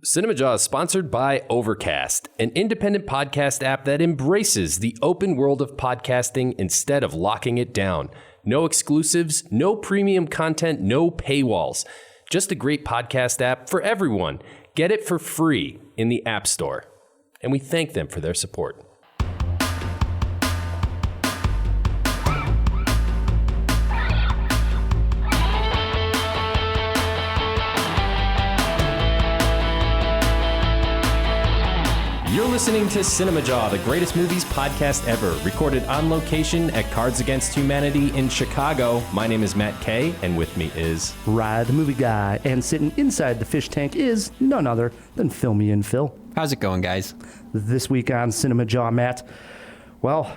Cinema Jaw is sponsored by Overcast, an independent podcast app that embraces the open world of podcasting instead of locking it down. No exclusives, no premium content, no paywalls. Just a great podcast app for everyone. Get it for free in the App Store. And we thank them for their support. You're listening to Cinema Jaw, the greatest movies podcast ever, recorded on location at Cards Against Humanity in Chicago. My name is Matt Kay, and with me is Rod, the movie guy, and sitting inside the fish tank is none other than Filmy and Phil. How's it going, guys? This week on Cinema Jaw, Matt, well,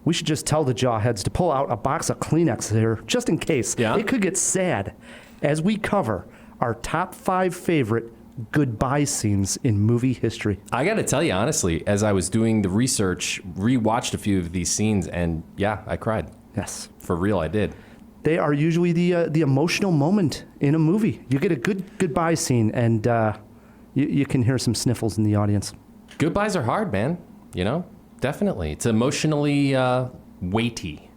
we should just tell the Jawheads to pull out a box of Kleenex here, just in case. Yeah? It could get sad as we cover our top 5 favorite goodbye scenes in movie history. I got to tell you, honestly, as I was doing the research, rewatched a few of these scenes, and yeah, I cried. Yes. For real, I did. They are usually the emotional moment in a movie. You get a good goodbye scene, and you can hear some sniffles in the audience. Goodbyes are hard, man. You know, definitely. It's emotionally weighty.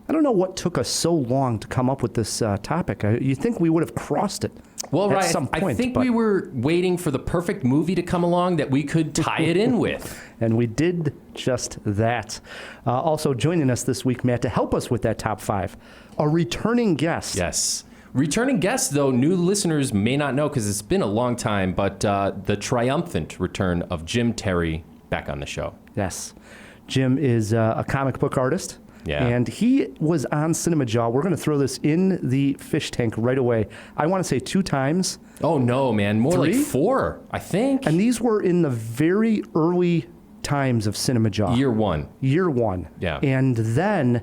I don't know what took us so long to come up with this topic. You think we would have crossed it at some point. I think we were waiting for the perfect movie to come along that we could tie it in with. And we did just that. Also joining us this week, Matt, to help us with that top 5, a returning guest. Yes. Returning guests, though, new listeners may not know because it's been a long time, but the triumphant return of Jim Terry back on the show. Yes. Jim is a comic book artist. Yeah. And he was on Cinema Jaw. We're going to throw this in the fish tank right away. I want to say 2 times. Oh, no, man. More 3? like 4, I think. And these were in the very early times of Cinema Jaw. Year 1. Year 1. Yeah. And then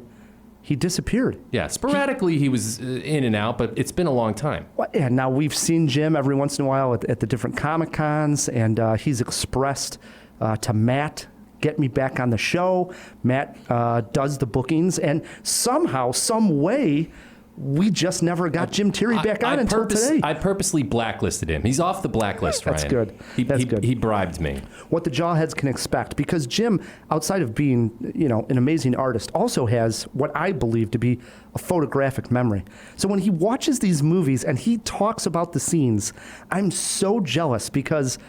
he disappeared. Yeah, sporadically he was in and out, but it's been a long time. Well, yeah, now we've seen Jim every once in a while at the different Comic-Cons, and he's expressed to Matt, get me back on the show. Matt does the bookings, and somehow, some way, we just never got Jim Terry back on until today. I purposely blacklisted him. He's off the blacklist, Ryan. That's good. That's good. He bribed me. What the Jawheads can expect, because Jim, outside of being, an amazing artist, also has what I believe to be a photographic memory. So when he watches these movies and he talks about the scenes, I'm so jealous because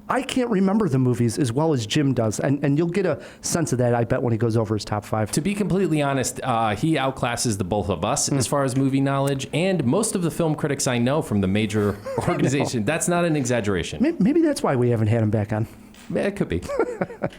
I can't remember the movies as well as Jim does, and you'll get a sense of that, I bet, when he goes over his top 5. To be completely honest, he outclasses the both of us as far as movie knowledge, and most of the film critics I know from the major organization. That's not an exaggeration. Maybe that's why we haven't had him back on. Yeah, it could be. Going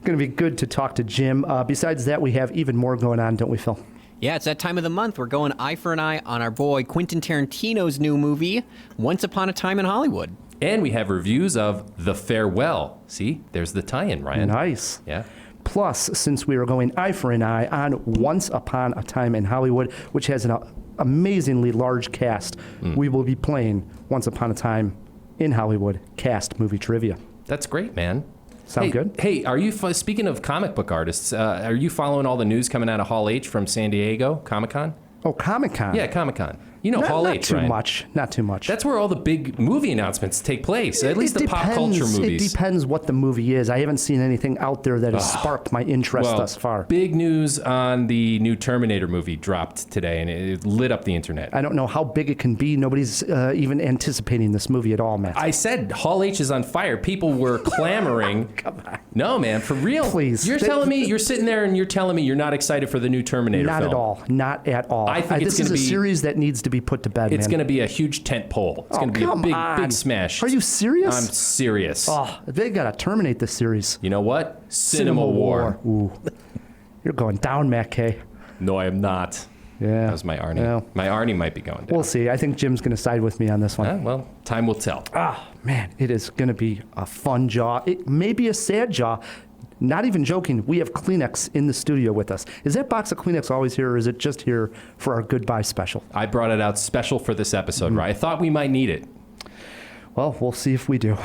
to be good to talk to Jim. Besides that, we have even more going on, don't we, Phil? Yeah, it's that time of the month. We're going eye for an eye on our boy Quentin Tarantino's new movie, Once Upon a Time in Hollywood. And we have reviews of The Farewell. See, there's the tie-in, Ryan. Nice. Yeah. Plus, since we are going eye for an eye on Once Upon a Time in Hollywood, which has an amazingly large cast, we will be playing Once Upon a Time in Hollywood cast movie trivia. That's great, man. Sound good? Hey, are you, speaking of comic book artists, are you following all the news coming out of Hall H from San Diego, Comic-Con? Oh, Comic-Con. Yeah, Comic-Con. You know, Hall H, right? Not too much. That's where all the big movie announcements take place, at least the pop culture movies. It depends what the movie is. I haven't seen anything out there that has sparked my interest thus far. Big news on the new Terminator movie dropped today, and it lit up the internet. I don't know how big it can be. Nobody's even anticipating this movie at all, Matt. I said Hall H is on fire. People were clamoring. Come on. No, man, for real. Please. You're telling me, you're sitting there and you're telling me you're not excited for the new Terminator film. Not at all. Not at all. I think this is a series that needs to be put to bed, It's man. going to be a huge tent pole. It's going to be a big smash. Are you serious? I'm serious. Oh, they got to terminate this series. You know what? Cinema War. Ooh. You're going down, Matt Kay. No, I am not. Yeah. That was my Arnie. Well, my Arnie might be going down. We'll see. I think Jim's going to side with me on this one. Well, time will tell. Man, it is going to be a fun jaw. It may be a sad jaw. Not even joking, we have Kleenex in the studio with us. Is that box of Kleenex always here, or is it just here for our goodbye special? I brought it out special for this episode, right? I thought we might need it. Well, we'll see if we do.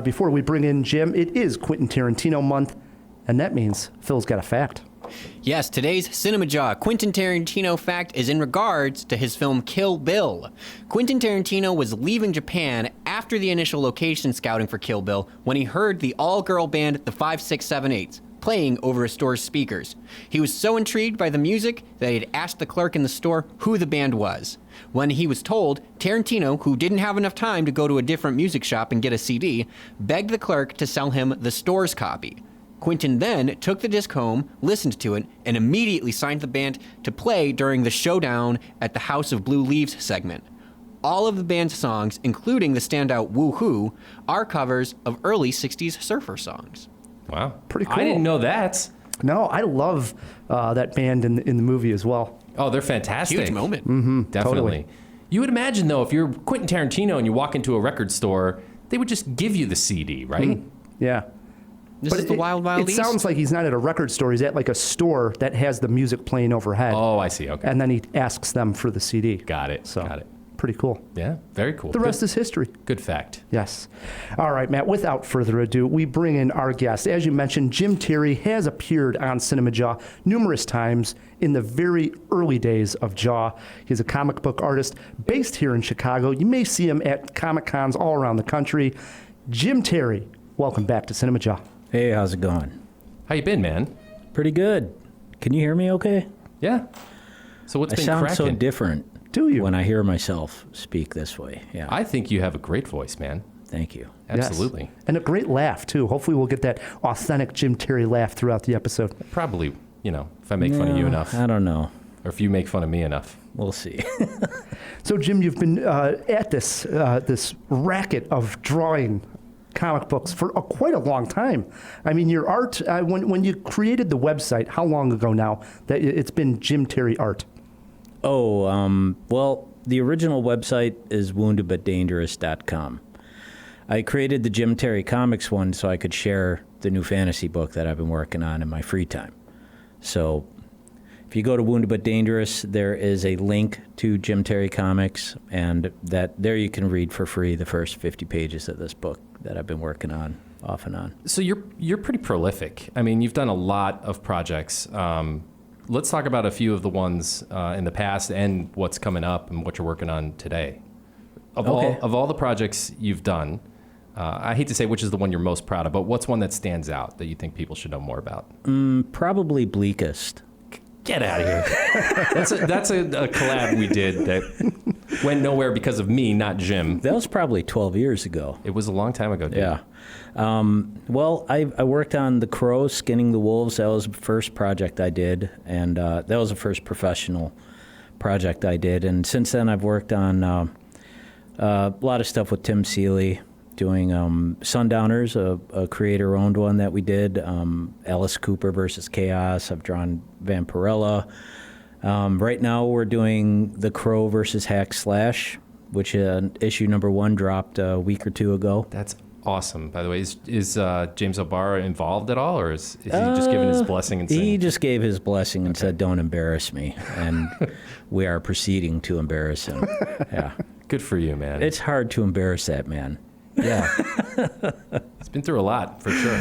Before we bring in Jim, it is Quentin Tarantino month, and that means Phil's got a fact. Yes, today's Cinema Jaw Quentin Tarantino fact is in regards to his film Kill Bill. Quentin Tarantino was leaving Japan after the initial location scouting for Kill Bill when he heard the all-girl band The 5678 playing over a store's speakers. He was so intrigued by the music that he had asked the clerk in the store who the band was. When he was told, Tarantino, who didn't have enough time to go to a different music shop and get a CD, begged the clerk to sell him the store's copy. Quentin then took the disc home, listened to it, and immediately signed the band to play during the showdown at the House of Blue Leaves segment. All of the band's songs, including the standout Woohoo, are covers of early 60s surfer songs. Wow. Pretty cool. I didn't know that. No, I love that band in the movie as well. Oh, they're fantastic. Huge moment. Definitely. Totally. You would imagine, though, if you're Quentin Tarantino and you walk into a record store, they would just give you the CD, right? Yeah. This is the Wild Wild It East. sounds like he's not at a record store. He's at like a store that has the music playing overhead. Oh, I see. Okay. And then he asks them for the CD. Got it. So, Got it. pretty cool. Yeah, very cool. The rest is history. Good fact. Yes. All right, Matt, without further ado, we bring in our guest. As you mentioned, Jim Terry has appeared on Cinema Jaw numerous times in the very early days of Jaw. He's a comic book artist based here in Chicago. You may see him at Comic-Cons all around the country. Jim Terry, welcome back to Cinema Jaw. Hey, how's it going? How you been, man? Pretty good. Can you hear me okay? Yeah. So what's I been sound cracking? so different Do you? when I hear myself speak this way. Yeah, I think you have a great voice, man. thank you. Absolutely. Yes. And a great laugh, too. Hopefully we'll get that authentic Jim Terry laugh throughout the episode. Probably, if I make fun of you No, enough, I don't know. or if you make fun of me enough. We'll see. So, Jim, you've been at this racket of drawing comic books for quite a long time. I mean, your art, when you created the website, how long ago now that it's been Jim Terry Art? Well, the original website is woundedbutdangerous.com. I created the Jim Terry Comics one so I could share the new fantasy book that I've been working on in my free time. So if you go to Wounded But Dangerous, there is a link to Jim Terry Comics, and there you can read for free the first 50 pages of this book that I've been working on off and on. So you're pretty prolific. I mean, you've done a lot of projects. Let's talk about a few of the ones in the past and what's coming up and what you're working on today. Of all the projects you've done, I hate to say which is the one you're most proud of, but what's one that stands out that you think people should know more about? Probably Bleakest. Get out of here. That's a collab we did that went nowhere because of me, not Jim. That was probably 12 years ago. It was a long time ago, dude. Yeah. Well, I worked on The Crow, Skinning the Wolves. That was the first project I did, and that was the first professional project I did. And since then, I've worked on a lot of stuff with Tim Seeley, doing Sundowners, a creator-owned one that we did, Alice Cooper versus Chaos. I've drawn Vampirella. Right now, we're doing The Crow versus Hack Slash, which issue number 1 dropped a week or two ago. That's awesome. By the way, is James O'Barr involved at all, or is he just giving his blessing and saying? He just gave his blessing and said, "Don't embarrass me," and we are proceeding to embarrass him. Yeah, Good for you, man. it's hard to embarrass that man. Yeah. It's been through a lot, for sure.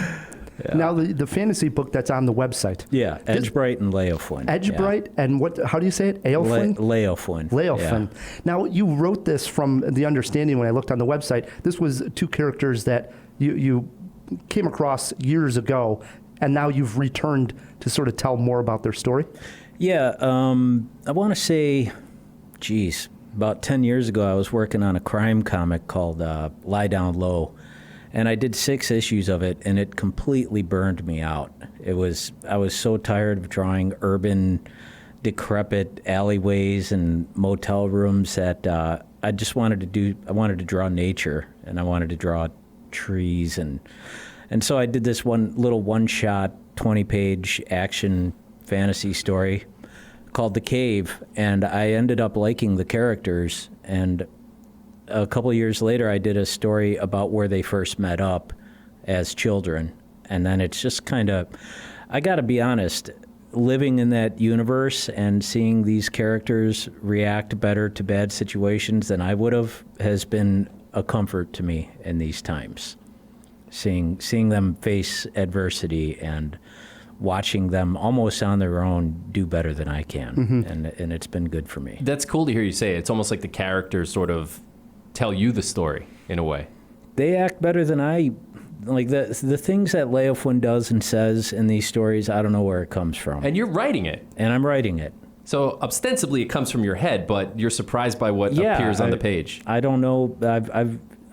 Yeah. Now, the fantasy book that's on the website. Yeah, Edgebright and Leofwin. Edgebright and what? How do you say it? Aelfwin? Leofwin. Leofwin. Now, you wrote this from the understanding when I looked on the website. This was 2 characters that you came across years ago, and now you've returned to sort of tell more about their story. Yeah, I want to say, about 10 years ago, I was working on a crime comic called Lie Down Low, and I did 6 issues of it, and it completely burned me out. I was so tired of drawing urban, decrepit alleyways and motel rooms that I just wanted to draw nature, and I wanted to draw trees, and so I did this one-shot, 20-page action fantasy story called The Cave, and I ended up liking the characters, and a couple of years later I did a story about where they first met up as children, and then it's just kind of, I gotta be honest, living in that universe and seeing these characters react better to bad situations than I would have has been a comfort to me in these times. Seeing them face adversity and watching them almost on their own do better than I can, and it's been good for me. That's cool to hear you say it. It's almost like the characters sort of tell you the story in a way. They act better than I. Like the things that Leofwin does and says in these stories, I don't know where it comes from. And you're writing it. And I'm writing it. So ostensibly it comes from your head, but you're surprised by what appears on the page. I don't know.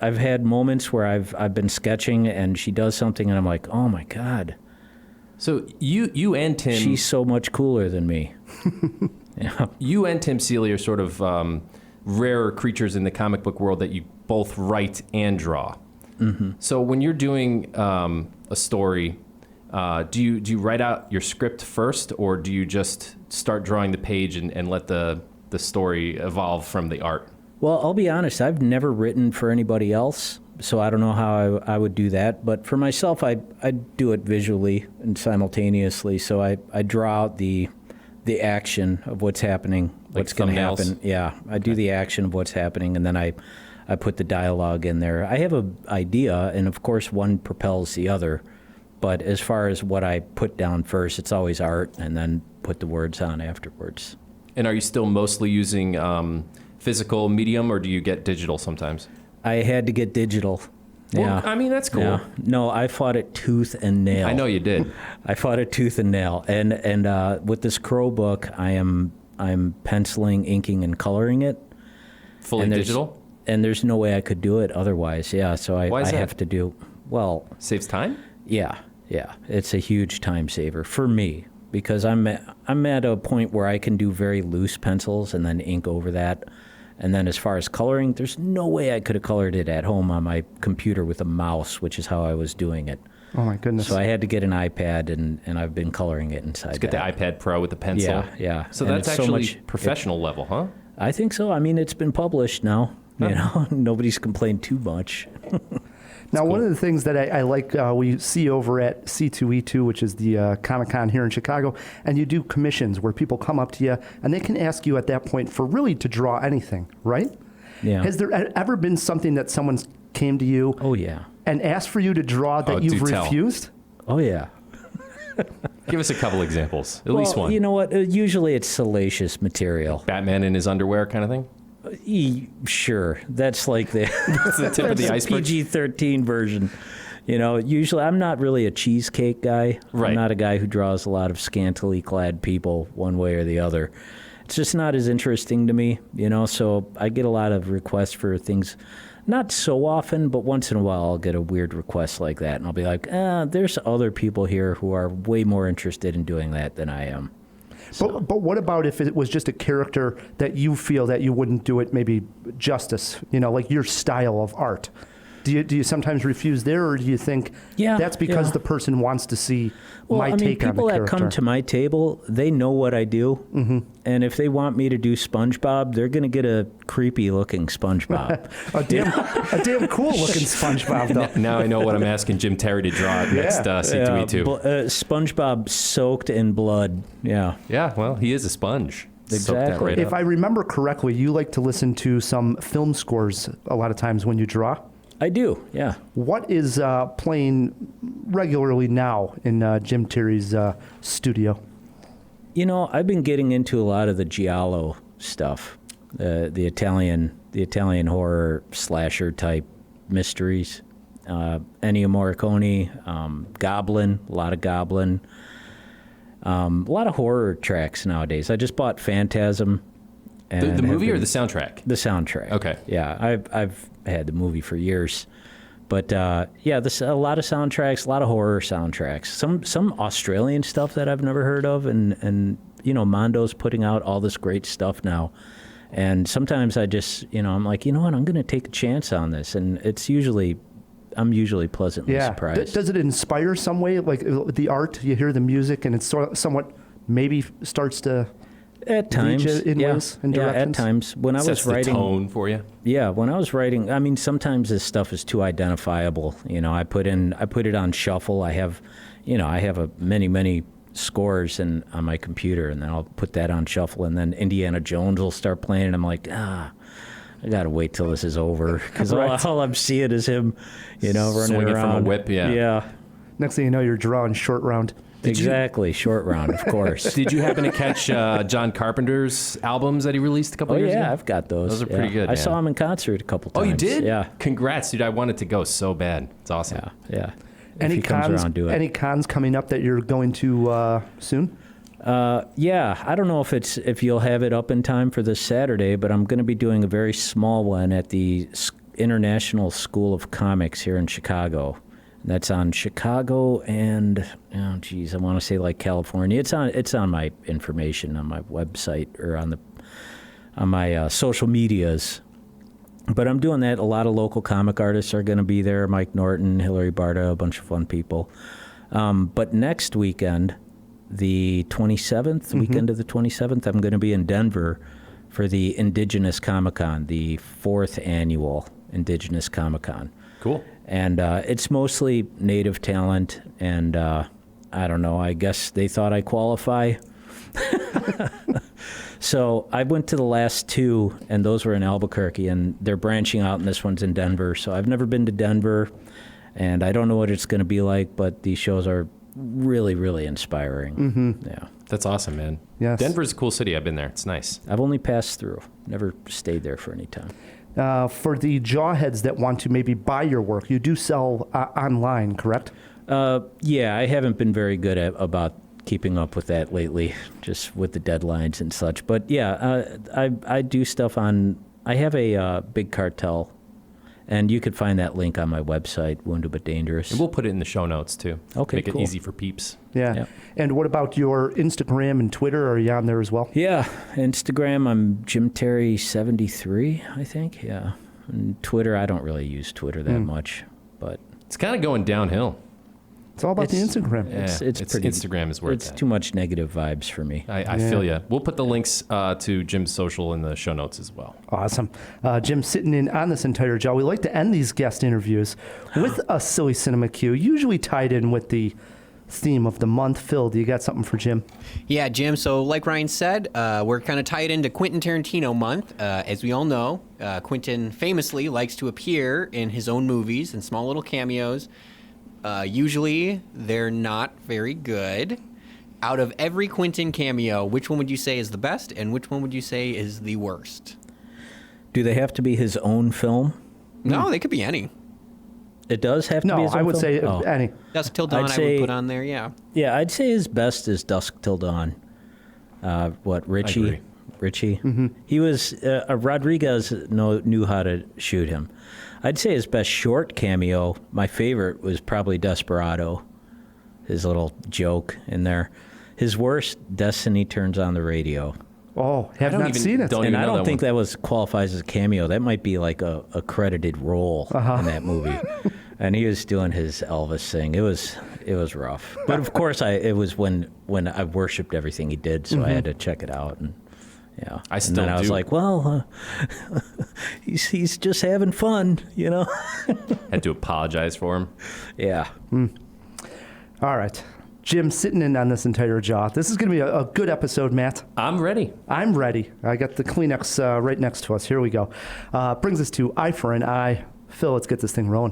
I've had moments where I've been sketching and she does something and I'm like, oh my God. So you and Tim... She's so much cooler than me. Yeah. You and Tim Seeley are sort of rarer creatures in the comic book world that you both write and draw. Mm-hmm. So when you're doing a story, do you write out your script first, or do you just start drawing the page and let the story evolve from the art? Well, I'll be honest, I've never written for anybody else, so I don't know how I would do that. But for myself, I do it visually and simultaneously. So I draw out the action of what's happening, what's going to happen. Yeah, I do the action of what's happening, and then I put the dialogue in there. I have an idea, and of course one propels the other. But as far as what I put down first, it's always art, and then put the words on afterwards. And are you still mostly using physical medium, or do you get digital sometimes? I had to get digital. Well, Yeah. I mean, that's cool. Yeah. No, I fought it tooth and nail. I know you did. I fought it tooth and nail. And with this Crow book, I'm penciling, inking, and coloring it. Fully And digital? And there's no way I could do it otherwise. Yeah, so Why is I that? have to do, well, Saves time? yeah. It's a huge time saver for me because I'm at a point where I can do very loose pencils and then ink over that. And then as far as coloring, there's no way I could have colored it at home on my computer with a mouse, which is how I was doing it. Oh my goodness. So I had to get an iPad, and I've been coloring it inside. Let's get the iPad Pro with the pencil. Yeah. So And that's it's so actually much- professional level, huh? I think so. I mean, it's been published now. You know, nobody's complained too much. Now, one of the things that I like, we see over at C2E2, which is the Comic-Con here in Chicago, and you do commissions where people come up to you and they can ask you at that point for really to draw anything, right? Yeah. Has there ever been something that someone came to you Oh yeah. and asked for you to draw that Oh, you've do tell. refused? Oh yeah. Give us a couple examples. At least one. You know what? Usually it's salacious material. Batman in his underwear kind of thing? Sure, that's like the That's the tip of the iceberg. PG-13 version. You know, usually I'm not really a cheesecake guy. Right. I'm not a guy who draws a lot of scantily clad people one way or the other. It's just not as interesting to me, you know, so I get a lot of requests for things, not so often, but once in a while I'll get a weird request like that, and I'll be like, there's other people here who are way more interested in doing that than I am. But what about if it was just a character that you feel that you wouldn't do it maybe justice, you know, like your style of art? Do you sometimes refuse there, or do you think that's because the person wants to see my take on the people character? that come to my table, they know what I do. Mm-hmm. And if they want me to do SpongeBob, they're going to get a creepy-looking SpongeBob. a damn cool-looking SpongeBob, though. Now I know what I'm asking Jim Terry to draw at next C2E2. SpongeBob soaked in blood. Yeah. Yeah, well, he is a sponge. Soak that Exactly. right If up. I remember correctly, you like to listen to some film scores a lot of times when you draw. I do, yeah. What is playing regularly now in Jim Terry's studio? You know, I've been getting into a lot of the Giallo stuff, the Italian horror slasher type mysteries. Ennio Morricone, Goblin, a lot of Goblin, a lot of horror tracks nowadays. I just bought Phantasm. The movie or the soundtrack? The soundtrack. Okay. Yeah, I've had the movie for years, but a lot of soundtracks, a lot of horror soundtracks. Some Australian stuff that I've never heard of, and you know, Mondo's putting out all this great stuff now. And sometimes I just, you know, I'm like, you know what, I'm going to take a chance on this, and I'm usually pleasantly surprised. Does it inspire some way, like the art? You hear the music, and it's sort of somewhat maybe starts to. At times, in ways and directions? at times. When I Sets was writing, the tone for you. yeah, when I was writing, I mean, sometimes this stuff is too identifiable. You know, I put it on shuffle. I have many scores on my computer, and then I'll put that on shuffle, and then Indiana Jones will start playing, and I'm like, I gotta wait till this is over because all I'm seeing is him, you know, running Swinging around from a whip, yeah. Next thing you know, you're drawing Short Round. Exactly, short round, of course. Did you happen to catch John Carpenter's albums that he released a couple Oh years ago? yeah, I've got those. Those are pretty good, I man. saw him in concert a couple Oh, times. you did? Yeah, Congrats, dude. I wanted to go so bad. It's awesome. yeah. Any if he comes cons? around, do it. Any cons coming up that you're going to soon? Yeah, I don't know if you'll have it up in time for this Saturday, but I'm going to be doing a very small one at the International School of Comics here in Chicago. And that's on Chicago and I want to say like California. It's on my information on my website or on my social medias. But I'm doing that. A lot of local comic artists are going to be there. Mike Norton, Hillary Barta, a bunch of fun people. But next weekend, the 27th, weekend of the 27th, I'm going to be in Denver for the Indigenous Comic-Con, the 4th annual Indigenous Comic-Con. Cool. And it's mostly native talent, and I don't know, I guess they thought I qualify. So I went to the last two, and those were in Albuquerque, and they're branching out, and this one's in Denver. So I've never been to Denver, and I don't know what it's going to be like, but these shows are really, really inspiring. Yeah. That's awesome, man. Yes. Denver's a cool city. I've been there. It's nice. I've only passed through, never stayed there for any time. For the jawheads that want to maybe buy your work, you do sell online, correct? Yeah, I haven't been very good about keeping up with that lately, just with the deadlines and such. But yeah, I do stuff on. I have a Big Cartel, and you could find that link on my website, Wounded But Dangerous. And we'll put it in the show notes, too. Okay, Make cool. it easy for peeps. Yeah. Yeah. And what about your Instagram and Twitter? Are you on there as well? Yeah, Instagram, I'm Jim Terry 73, I think. Yeah, and Twitter, I don't really use Twitter that much, but It's kind of going downhill. It's all about the It's- Instagram. Yeah, it's pretty. Instagram is where it's it's at. too much negative vibes for me. I Yeah. feel you. We'll put the links to Jim's social in the show notes as well. Awesome. Jim, sitting in on this entire job, we like to end these guest interviews with a silly cinema cue, usually tied in with the theme of the month. Phil, do you got something for Jim? Yeah, Jim. So, like Ryan said, we're kind of tied into Quentin Tarantino month. As we all know, Quentin famously likes to appear in his own movies and small little cameos. Usually, they're not very good. Out of every Quentin cameo, which one would you say is the best, and which one would you say is the worst? Do they have to be his own film? No, they could be any. It does have to be No, his own I would film? say Oh. any. Dusk Till Dawn, I'd I say- would put on there, yeah. Yeah, I'd say his best is Dusk Till Dawn. Richie? agree. Richie? He was, Rodriguez knew how to shoot him. I'd say his best short cameo, my favorite, was probably Desperado. His little joke in there. His worst, Destiny Turns on the Radio. Oh, have don't not even- seen it. don't- And even I know don't that think one. that qualifies as a cameo. That might be like a credited role in that movie. And he was doing his Elvis thing. It was rough. But of course, it was when I worshipped everything he did, so I had to check it out. And yeah, I and still then I was do. like, well, he's just having fun, you know. Had to apologize for him. Yeah. All right. Jim, sitting in on this entire job. This is going to be a good episode, Matt. I'm ready. I'm ready. I got the Kleenex right next to us. Here we go. Brings us to Eye for an Eye. Phil, let's get this thing rolling.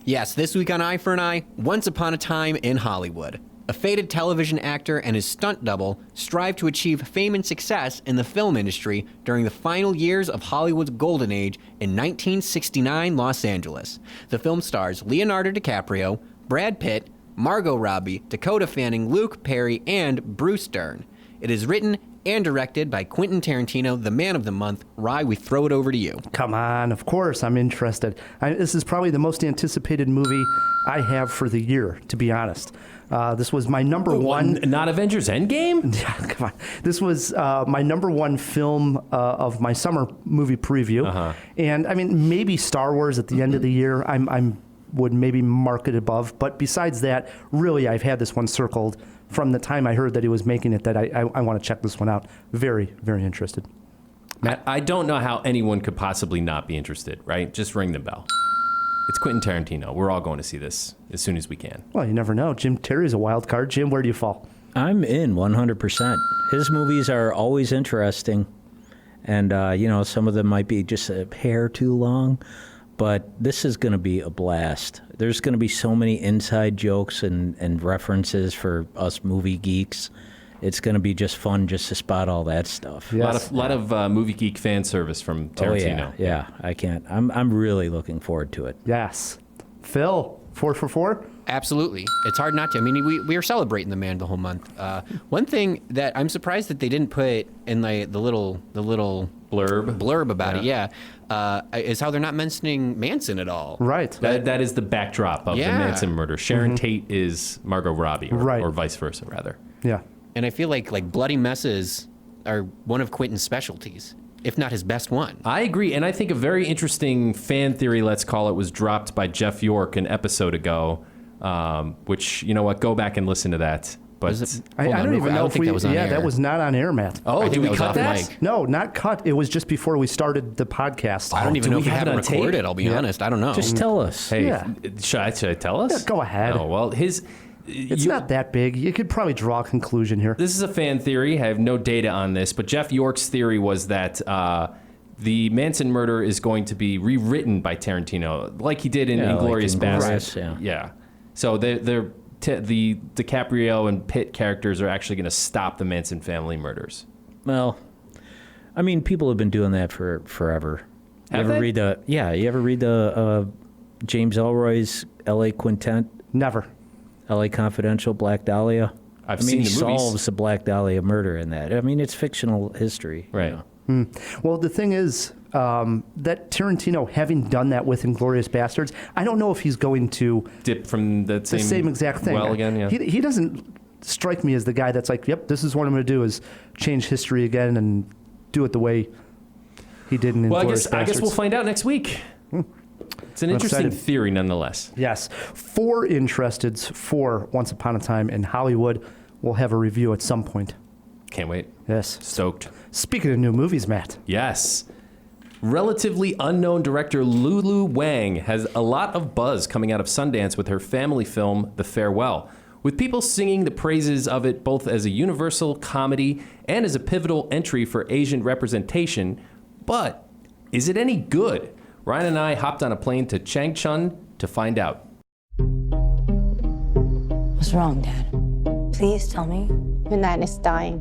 Yes, this week on Eye for an Eye, Once Upon a Time in Hollywood. A faded television actor and his stunt double strive to achieve fame and success in the film industry during the final years of Hollywood's golden age in 1969 Los Angeles. The film stars Leonardo DiCaprio, Brad Pitt, Margot Robbie, Dakota Fanning, Luke Perry, and Bruce Dern. It is written and directed by Quentin Tarantino, the man of the month. Rye, we throw it over to you. Come on, of course, I'm interested. This is probably the most anticipated movie I have for the year, to be honest. This was my number one. Not Avengers Endgame? Yeah, come on. This was my number one film of my summer movie preview, and I mean maybe Star Wars at the end of the year. I'm would maybe mark it above, but besides that, really, I've had this one circled from the time I heard that he was making it. That I want to check this one out. Very, very interested. I don't know how anyone could possibly not be interested, right? Just ring the bell. It's Quentin Tarantino. We're all going to see this as soon as we can. Well, you never know. Jim Terry's a wild card. Jim, where do you fall? I'm in 100%. His movies are always interesting. And, some of them might be just a hair too long. but this is going to be a blast. There's going to be so many inside jokes and references for us movie geeks. It's going to be just fun just to spot all that stuff. Yes. A lot of movie geek fan service from Tarantino. Oh, yeah. I can't. I'm really looking forward to it. Yes. Phil, 4 for 4? Absolutely. It's hard not to. I mean, we are celebrating the man the whole month. One thing that I'm surprised that they didn't put in the little blurb about it, is how they're not mentioning Manson at all. Right. That is the backdrop of the Yeah. Manson murder. Sharon Tate is Margot Robbie, Right. or vice versa, rather. Yeah. And I feel like bloody messes are one of Quentin's specialties, if not his best one. I agree, and I think a very interesting fan theory, let's call it, was dropped by Jeff York an episode ago, which, you know what, go back and listen to that. But I Hold on, don't real even quick. I know don't if think we. that was on yeah, air. that was not on air, Matt. oh, I did think we that was cut off that? mic. No, not cut. It was just before we started the podcast. I don't even do know we if we have have it it on tape? recorded, I'll be honest. I don't know. Just tell us. Hey, Yeah. should I tell us? Yeah, go ahead. Oh, well, It's not that big. You could probably draw a conclusion here. This is a fan theory. I have no data on this, but Jeff York's theory was that the Manson murder is going to be rewritten by Tarantino, like he did in Yeah, like Inglourious Inglourious, Basterds. yeah. So the DiCaprio and Pitt characters are actually going to stop the Manson family murders. Well, I mean, people have been doing that for forever. Have you ever they? read the James Ellroy's L.A. Quintet, Never. L.A. Confidential, Black Dahlia? I've I mean, seen he the movies. solves the Black Dahlia murder in that. I mean, it's fictional history. you Right. know. Well, the thing is that Tarantino, having done that with Inglourious Basterds, I don't know if he's going to Dip from the same exact thing. well again, yeah. He doesn't strike me as the guy that's like, yep, this is what I'm going to do is change history again and do it the way he did in Well, Inglourious I guess Basterds. we'll find out next week. It's an I'm interesting excited. theory nonetheless. Yes. 4 Interesteds for Once Upon a Time in Hollywood. We'll have a review at some point. Can't wait. Yes. Stoked. Speaking of new movies, Matt. Yes. Relatively unknown director Lulu Wang has a lot of buzz coming out of Sundance with her family film, The Farewell, with people singing the praises of it both as a universal comedy and as a pivotal entry for Asian representation. But is it any good? Ryan and I hopped on a plane to Changchun to find out. What's wrong, Dad? Please tell me. Your nan is dying.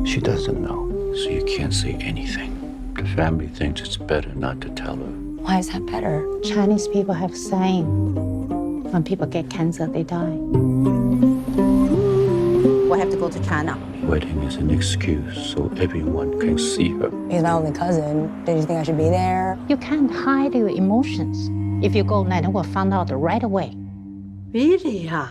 She doesn't know, so you can't say anything. The family thinks it's better not to tell her. Why is that better? Chinese people have saying, when people get cancer, they die. We have to go to China. Wedding is an excuse so everyone can see her. He's my only cousin. Did you think I should be there? You can't hide your emotions. If you go, Nan will find out right away. Really 呀？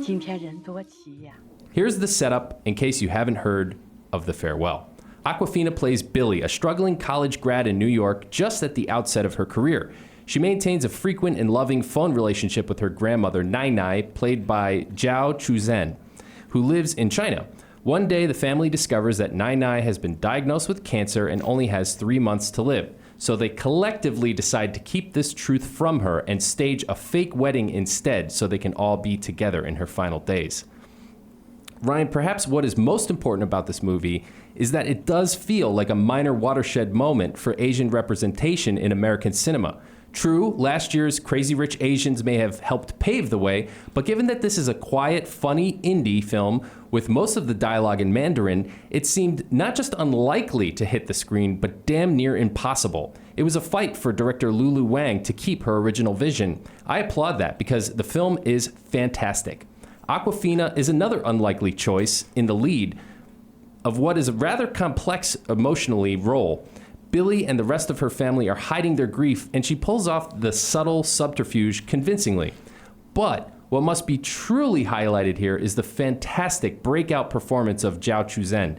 今天人多齐呀！ Here's the setup in case you haven't heard of The Farewell. Awkwafina plays Billy, a struggling college grad in New York just at the outset of her career. She maintains a frequent and loving phone relationship with her grandmother, Nai Nai, played by Zhao Chuzhen, who lives in China. One day, the family discovers that Nai Nai has been diagnosed with cancer and only has 3 months to live. So they collectively decide to keep this truth from her and stage a fake wedding instead so they can all be together in her final days. Ryan, perhaps what is most important about this movie is that it does feel like a minor watershed moment for Asian representation in American cinema. True, last year's Crazy Rich Asians may have helped pave the way, but given that this is a quiet, funny indie film with most of the dialogue in Mandarin, it seemed not just unlikely to hit the screen, but damn near impossible. It was a fight for director Lulu Wang to keep her original vision. I applaud that because the film is fantastic. Awkwafina is another unlikely choice in the lead of what is a rather complex emotionally role. Billy and the rest of her family are hiding their grief, and she pulls off the subtle subterfuge convincingly. But what must be truly highlighted here is the fantastic breakout performance of Zhao Chuzhen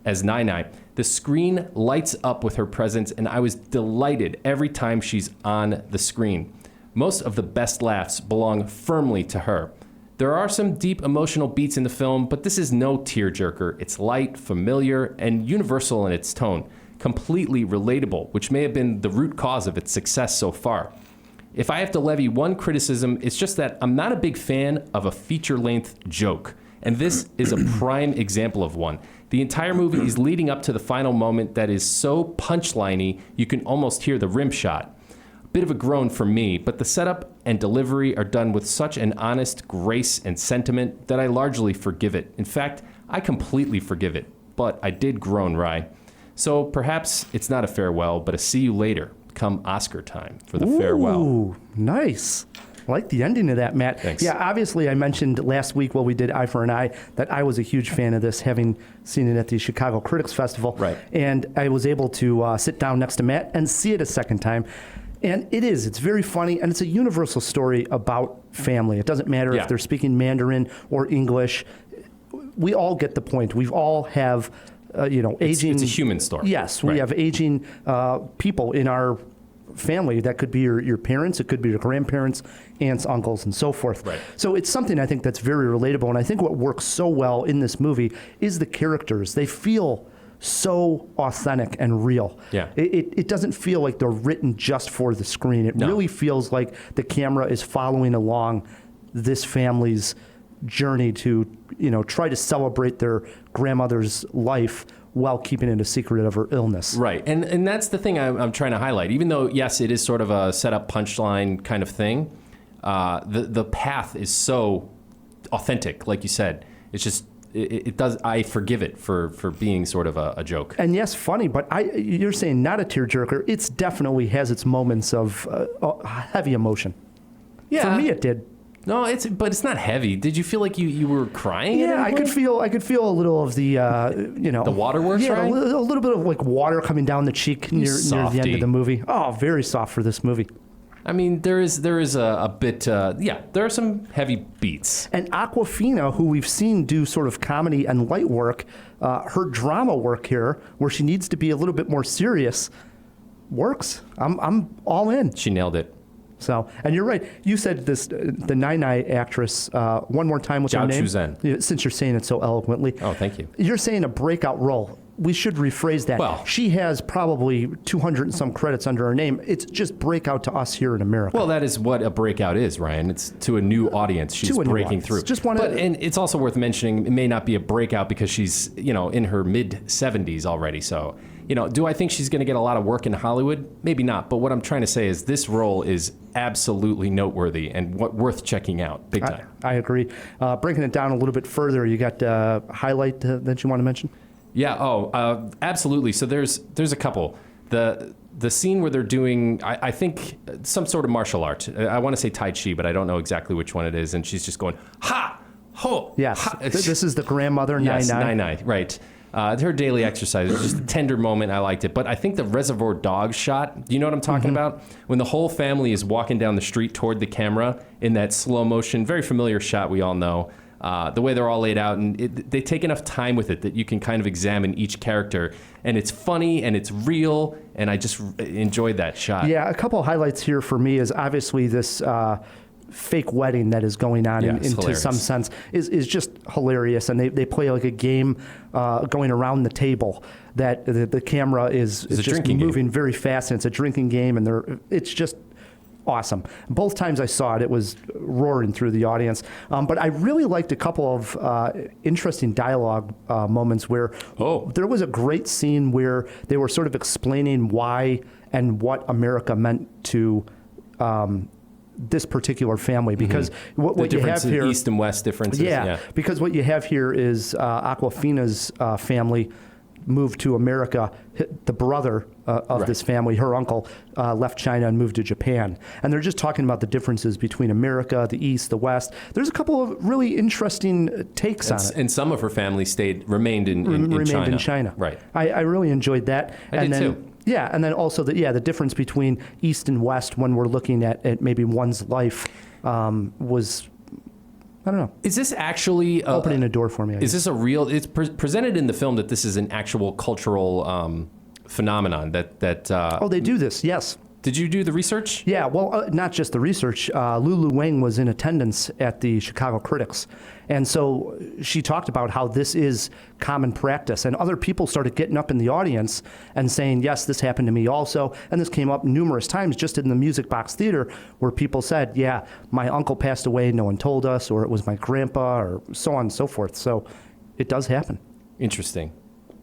as Nai Nai. The screen lights up with her presence, and I was delighted every time she's on the screen. Most of the best laughs belong firmly to her. There are some deep emotional beats in the film, but this is no tearjerker. It's light, familiar, and universal in its tone. Completely relatable, which may have been the root cause of its success so far. If I have to levy one criticism, it's just that I'm not a big fan of a feature-length joke, and this is a prime example of one. The entire movie is leading up to the final moment that is so punchliney you can almost hear the rim shot. Bit of a groan for me, but the setup and delivery are done with such an honest grace and sentiment that I largely forgive it. In fact, I completely forgive it, but I did groan, Rye. So perhaps it's not a farewell, but a see you later come Oscar time for the farewell. Ooh, nice. I like the ending of that, Matt. Thanks. Yeah, obviously I mentioned last week while we did Eye for an Eye that I was a huge fan of this, having seen it at the Chicago Critics Festival. Right. And I was able to sit down next to Matt and see it a second time. And it's very funny, and it's a universal story about family. It doesn't matter if they're speaking Mandarin or English. We all get the point. We all have, aging. It's a human story. Yes, we have aging people in our family. That could be your parents, it could be your grandparents, aunts, uncles, and so forth. Right. So it's something I think that's very relatable, and I think what works so well in this movie is the characters. They feel so authentic and real. Yeah. It doesn't feel like they're written just for the screen. It No. really feels like the camera is following along this family's journey to, try to celebrate their grandmother's life while keeping it a secret of her illness. Right, and that's the thing I'm trying to highlight. Even though, yes, it is sort of a setup punchline kind of thing, the path is so authentic, like you said. It's just, it does, I forgive it for being sort of a joke. And yes, funny, but you're saying not a tearjerker. It's definitely has its moments of heavy emotion. Yeah. For me, it did. No, but it's not heavy. Did you feel like you were crying? at Yeah, any I could point? feel a little of the the waterworks, yeah, right? a little bit of like water coming down the cheek near the end softy. of the movie. Oh, very soft for this movie. I mean, there is a bit. There are some heavy beats. And Awkwafina, who we've seen do sort of comedy and light work, her drama work here, where she needs to be a little bit more serious, works. I'm all in. She nailed it. So, and you're right. You said this, the Nai Nai actress, one more time with her Zhao name. Chuzhen. Yeah, since you're saying it so eloquently. Oh, thank you. You're saying a breakout role. We should rephrase that. Well- she has probably 200 and some credits under her name. It's just breakout to us here in America. Well, that is what a breakout is, Ryan. It's to a new audience. She's To a new breaking audience. through. Just wanna- and it's also worth mentioning, it may not be a breakout because she's, in her mid-70s already. So, do I think she's going to get a lot of work in Hollywood? Maybe not. But what I'm trying to say is this role is absolutely noteworthy and worth checking out big time. I agree. Breaking it down a little bit further, you got a highlight that you want to mention? Yeah. Absolutely. So there's a couple. The scene where they're doing, I think, some sort of martial art. I want to say Tai Chi, but I don't know exactly which one it is. And she's just going, ha, ho. Yes. Ha. This is the grandmother, Yes, Nai Nai. Nai, right. Her daily exercise. It was just a tender moment. I liked it. But I think the Reservoir Dogs shot, do you know what I'm talking about? When the whole family is walking down the street toward the camera in that slow motion, very familiar shot we all know. The way they're all laid out, and they take enough time with it that you can kind of examine each character, and it's funny and it's real, and I just enjoyed that shot. Yeah, a couple of highlights here for me is obviously this fake wedding that is going on Yeah, it's into hilarious. some sense is just hilarious, and they play like a game going around the table that the camera is a just drinking game. moving very fast, and it's a drinking game, and it's just awesome. Both times I saw it, it was roaring through the audience. But I really liked a couple of interesting dialogue moments where there was a great scene where they were sort of explaining why and what America meant to this particular family. Because what The you have differences, here... East and West differences. Yeah, because what you have here is Awkwafina's family moved to America. The brother of this family, her uncle, left China and moved to Japan. And they're just talking about the differences between America, the East, the West. There's a couple of really interesting takes on it. And some of her family remained in China. in China. Right. I really enjoyed that. I and did then, too. Yeah, and then also the difference between East and West when we're looking at maybe one's life was, I don't know. Is this actually Opening a door for me. I Is guess. this a real? It's presented in the film that this is an actual cultural phenomenon. That Oh, they do this, yes. Did you do the research? Yeah, well, not just the research. Lulu Wang was in attendance at the Chicago Critics. And so she talked about how this is common practice. And other people started getting up in the audience and saying, yes, this happened to me also. And this came up numerous times just in the Music Box Theater where people said, yeah, my uncle passed away, no one told us, or it was my grandpa, or so on and so forth. So it does happen. Interesting.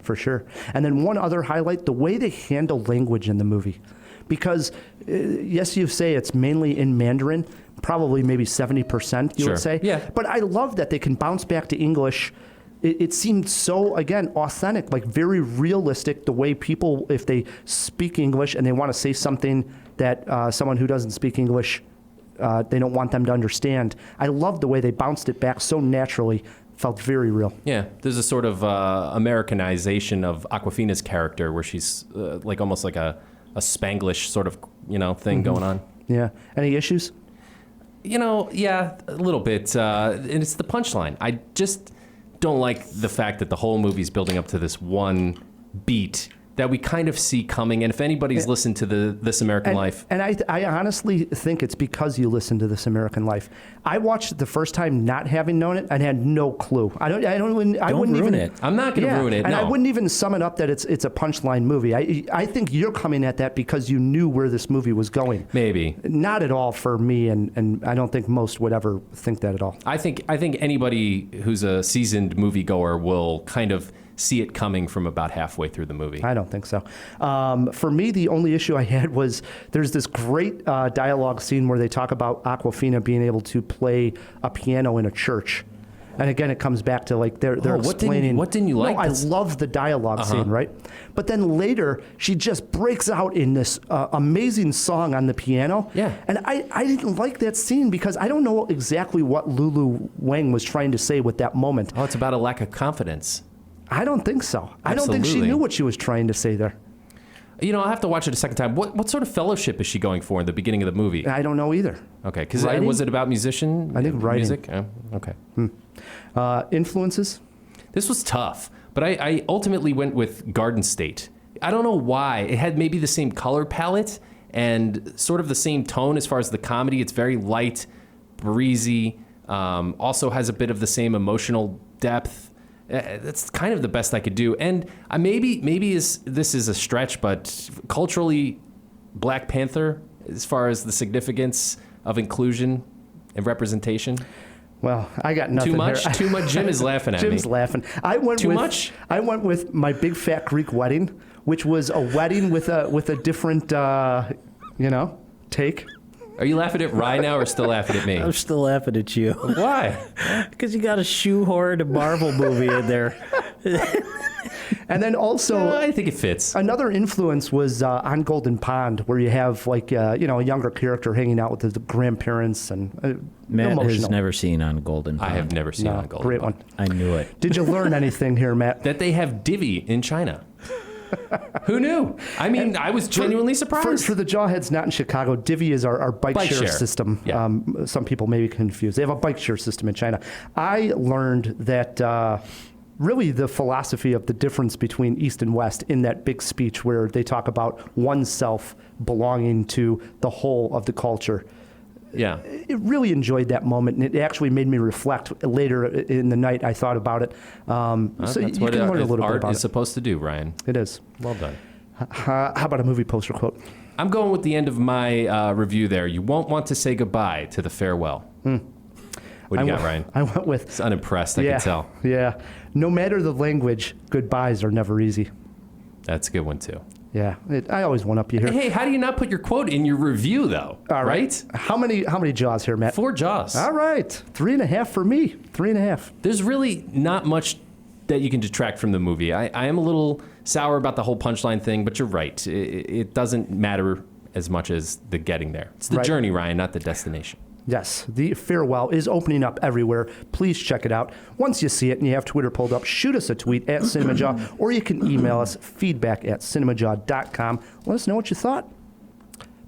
For sure. And then one other highlight, the way they handle language in the movie. Because, yes, you say it's mainly in Mandarin, probably maybe 70%, you Sure. would say. Yeah. But I love that they can bounce back to English. It seemed so, again, authentic, like very realistic, the way people, if they speak English and they want to say something that someone who doesn't speak English, they don't want them to understand. I love the way they bounced it back so naturally. Felt very real. Yeah, there's a sort of Americanization of Awkwafina's character where she's like almost like a Spanglish sort of, thing going on. Yeah. Any issues? Yeah, a little bit. And it's the punchline. I just don't like the fact that the whole movie's building up to this one beat that we kind of see coming. And if anybody's listened to This American Life. And I honestly think it's because you listen to This American Life. I watched it the first time not having known it and had no clue. I wouldn't ruin even, it. I'm not going to ruin it, And no. I wouldn't even sum it up that it's a punchline movie. I think you're coming at that because you knew where this movie was going. Maybe. Not at all for me, and I don't think most would ever think that at all. I think anybody who's a seasoned moviegoer will kind of see it coming from about halfway through the movie. I don't think so. For me, the only issue I had was there's this great dialogue scene where they talk about Awkwafina being able to play a piano in a church. And again, it comes back to like they're explaining. What didn't you like? No, I love the dialogue scene, right? But then later, she just breaks out in this amazing song on the piano. Yeah. And I didn't like that scene because I don't know exactly what Lulu Wang was trying to say with that moment. Oh, it's about a lack of confidence. I don't think so. I don't think she Absolutely. knew what she was trying to say there. I'll have to watch it a second time. What sort of fellowship is she going for in the beginning of the movie? I don't know either. Okay, because Writing? was it about musician? I think writing. Music? Oh, okay. Influences? This was tough, but I ultimately went with Garden State. I don't know why. It had maybe the same color palette and sort of the same tone as far as the comedy. It's very light, breezy, also has a bit of the same emotional depth. That's kind of the best I could do. And maybe this is a stretch, but culturally, Black Panther, as far as the significance of inclusion and representation. Well, I got nothing Too much? here. Too much? Jim is laughing at me. Jim's laughing. Too much? I went with My Big Fat Greek Wedding, which was a wedding with a different, take. Are you laughing at Rye now or still laughing at me? I'm still laughing at you. Why? Because you got a shoehorn a Marvel movie in there. And then also, I think it fits. another influence was on Golden Pond, where you have like a younger character hanging out with the grandparents and Matt emotional. has never seen On Golden Pond. I have never seen No, on Golden great Pond. one. I knew it. Did you learn anything here, Matt? That they have Divi in China. Who knew? I mean, I was genuinely surprised. For the jawheads not in Chicago, Divvy is our bike Bike share share. system. Yeah. Some people may be confused. They have a bike share system in China. I learned that really the philosophy of the difference between East and West in that big speech where they talk about oneself belonging to the whole of the culture. Yeah. I really enjoyed that moment, and it actually made me reflect later in the night. I thought about it. So That's you what can learn a little bit art about is it. supposed to do, Ryan. It is. Well done. How about a movie poster quote? I'm going with the end of my review there. You won't want to say goodbye to the farewell. What do you got, Ryan? I went with... It's unimpressed, I can tell. Yeah. No matter the language, goodbyes are never easy. That's a good one, too. Yeah. I always one up you here. Hey, how do you not put your quote in your review, though? All right? How many jaws here, Matt? 4 Jaws. All right. 3.5 for me. 3.5. There's really not much that you can detract from the movie. I am a little sour about the whole punchline thing, but you're right. It doesn't matter as much as the getting there. It's the Right. journey, Ryan, not the destination. Yes, the farewell is opening up everywhere. Please check it out. Once you see it and you have Twitter pulled up, shoot us a tweet at CinemaJaw, or you can email us feedback@cinemajaw.com. Let us know what you thought.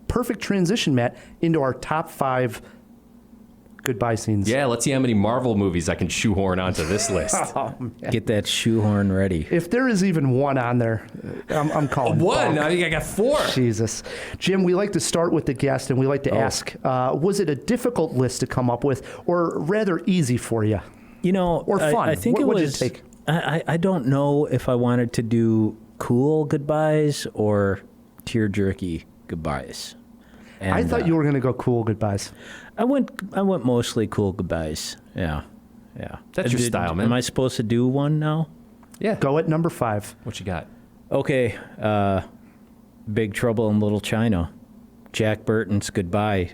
Perfect transition, Matt, into our top 5 goodbye scenes. Yeah, let's see how many Marvel movies I can shoehorn onto this list. Get that shoehorn ready. If there is even one on there, I'm calling One? bunk. I got 4. Jesus. Jim, we like to start with the guest, and we like to ask, was it a difficult list to come up with, or rather easy for you? Or fun? I think What'd it you was. take? I don't know if I wanted to do cool goodbyes or tear jerky goodbyes. And, I thought you were going to go cool goodbyes. I went mostly cool goodbyes. Yeah. That's your style, man. Am I supposed to do one now? Yeah. Go at number 5. What you got? Okay, Big Trouble in Little China. Jack Burton's goodbye.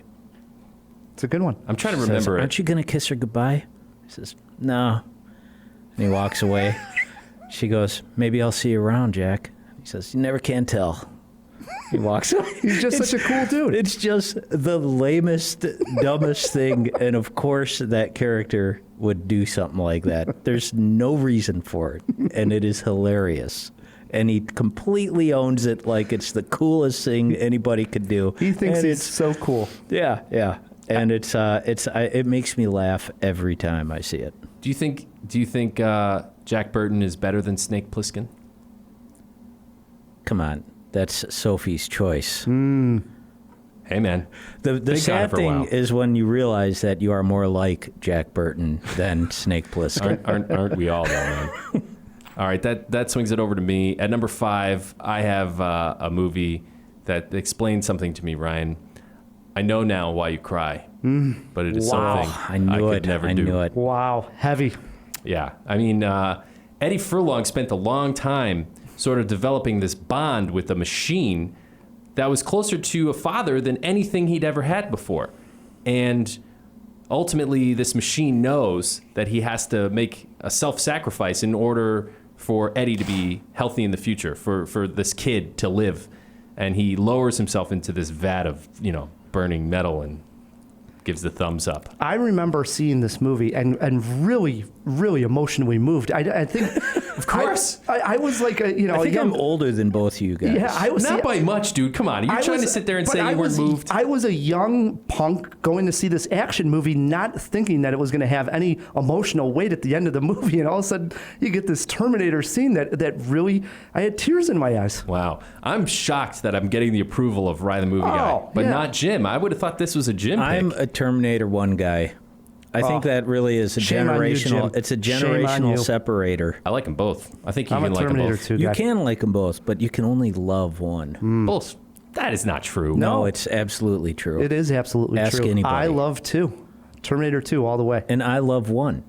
It's a good one. I'm trying to Says, remember Aren't it. you going to kiss her goodbye? He says, no. And he walks away. She goes, maybe I'll see you around, Jack. He says, you never can tell. He walks away. He's just such a cool dude. It's just the lamest, dumbest thing. And of course, that character would do something like that. There's no reason for it. And it is hilarious. And he completely owns it like it's the coolest thing anybody could do. He thinks And he's so cool. yeah, yeah. And it makes me laugh every time I see it. Do you think Jack Burton is better than Snake Plissken? Come on, that's Sophie's choice. Hey, man. The Think on it sad for a thing while. is when you realize that you are more like Jack Burton than Snake Plissken. Aren't we all, though, man? All right, that swings it over to me. At number 5, I have a movie that explains something to me, Ryan. I know now why you cry, but it is Wow. something I knew could it. never I do. knew it. Wow. Heavy. Yeah, I mean, Eddie Furlong spent a long time sort of developing this bond with a machine that was closer to a father than anything he'd ever had before. And ultimately, this machine knows that he has to make a self-sacrifice in order for Eddie to be healthy in the future, for this kid to live. And he lowers himself into this vat of, burning metal and gives the thumbs up. I remember seeing this movie and really, really emotionally moved. I think, Of course. I was like, I think I'm older than both of you guys. Yeah, I was Not by much, dude. Come on. You're I trying was- to sit there and but say I you weren't was- moved. I was a young punk going to see this action movie, not thinking that it was going to have any emotional weight at the end of the movie. And all of a sudden, you get this Terminator scene that really, I had tears in my eyes. Wow. I'm shocked that I'm getting the approval of Ryan the Movie Guy, Oh, but yeah. not Jim. I would have thought this was a Jim I'm pick. a Terminator 1 guy. I think that really is a Shame on you, generational. Jim. It's a Shame on generational you. separator. I like them both. I think you I'm a can like them Terminator both. 2 You guy. can like them both, but you can only love one. Both. That is not true. No, it's absolutely true. It is absolutely Ask true. anybody. I love 2. Terminator 2 all the way. And I love 1.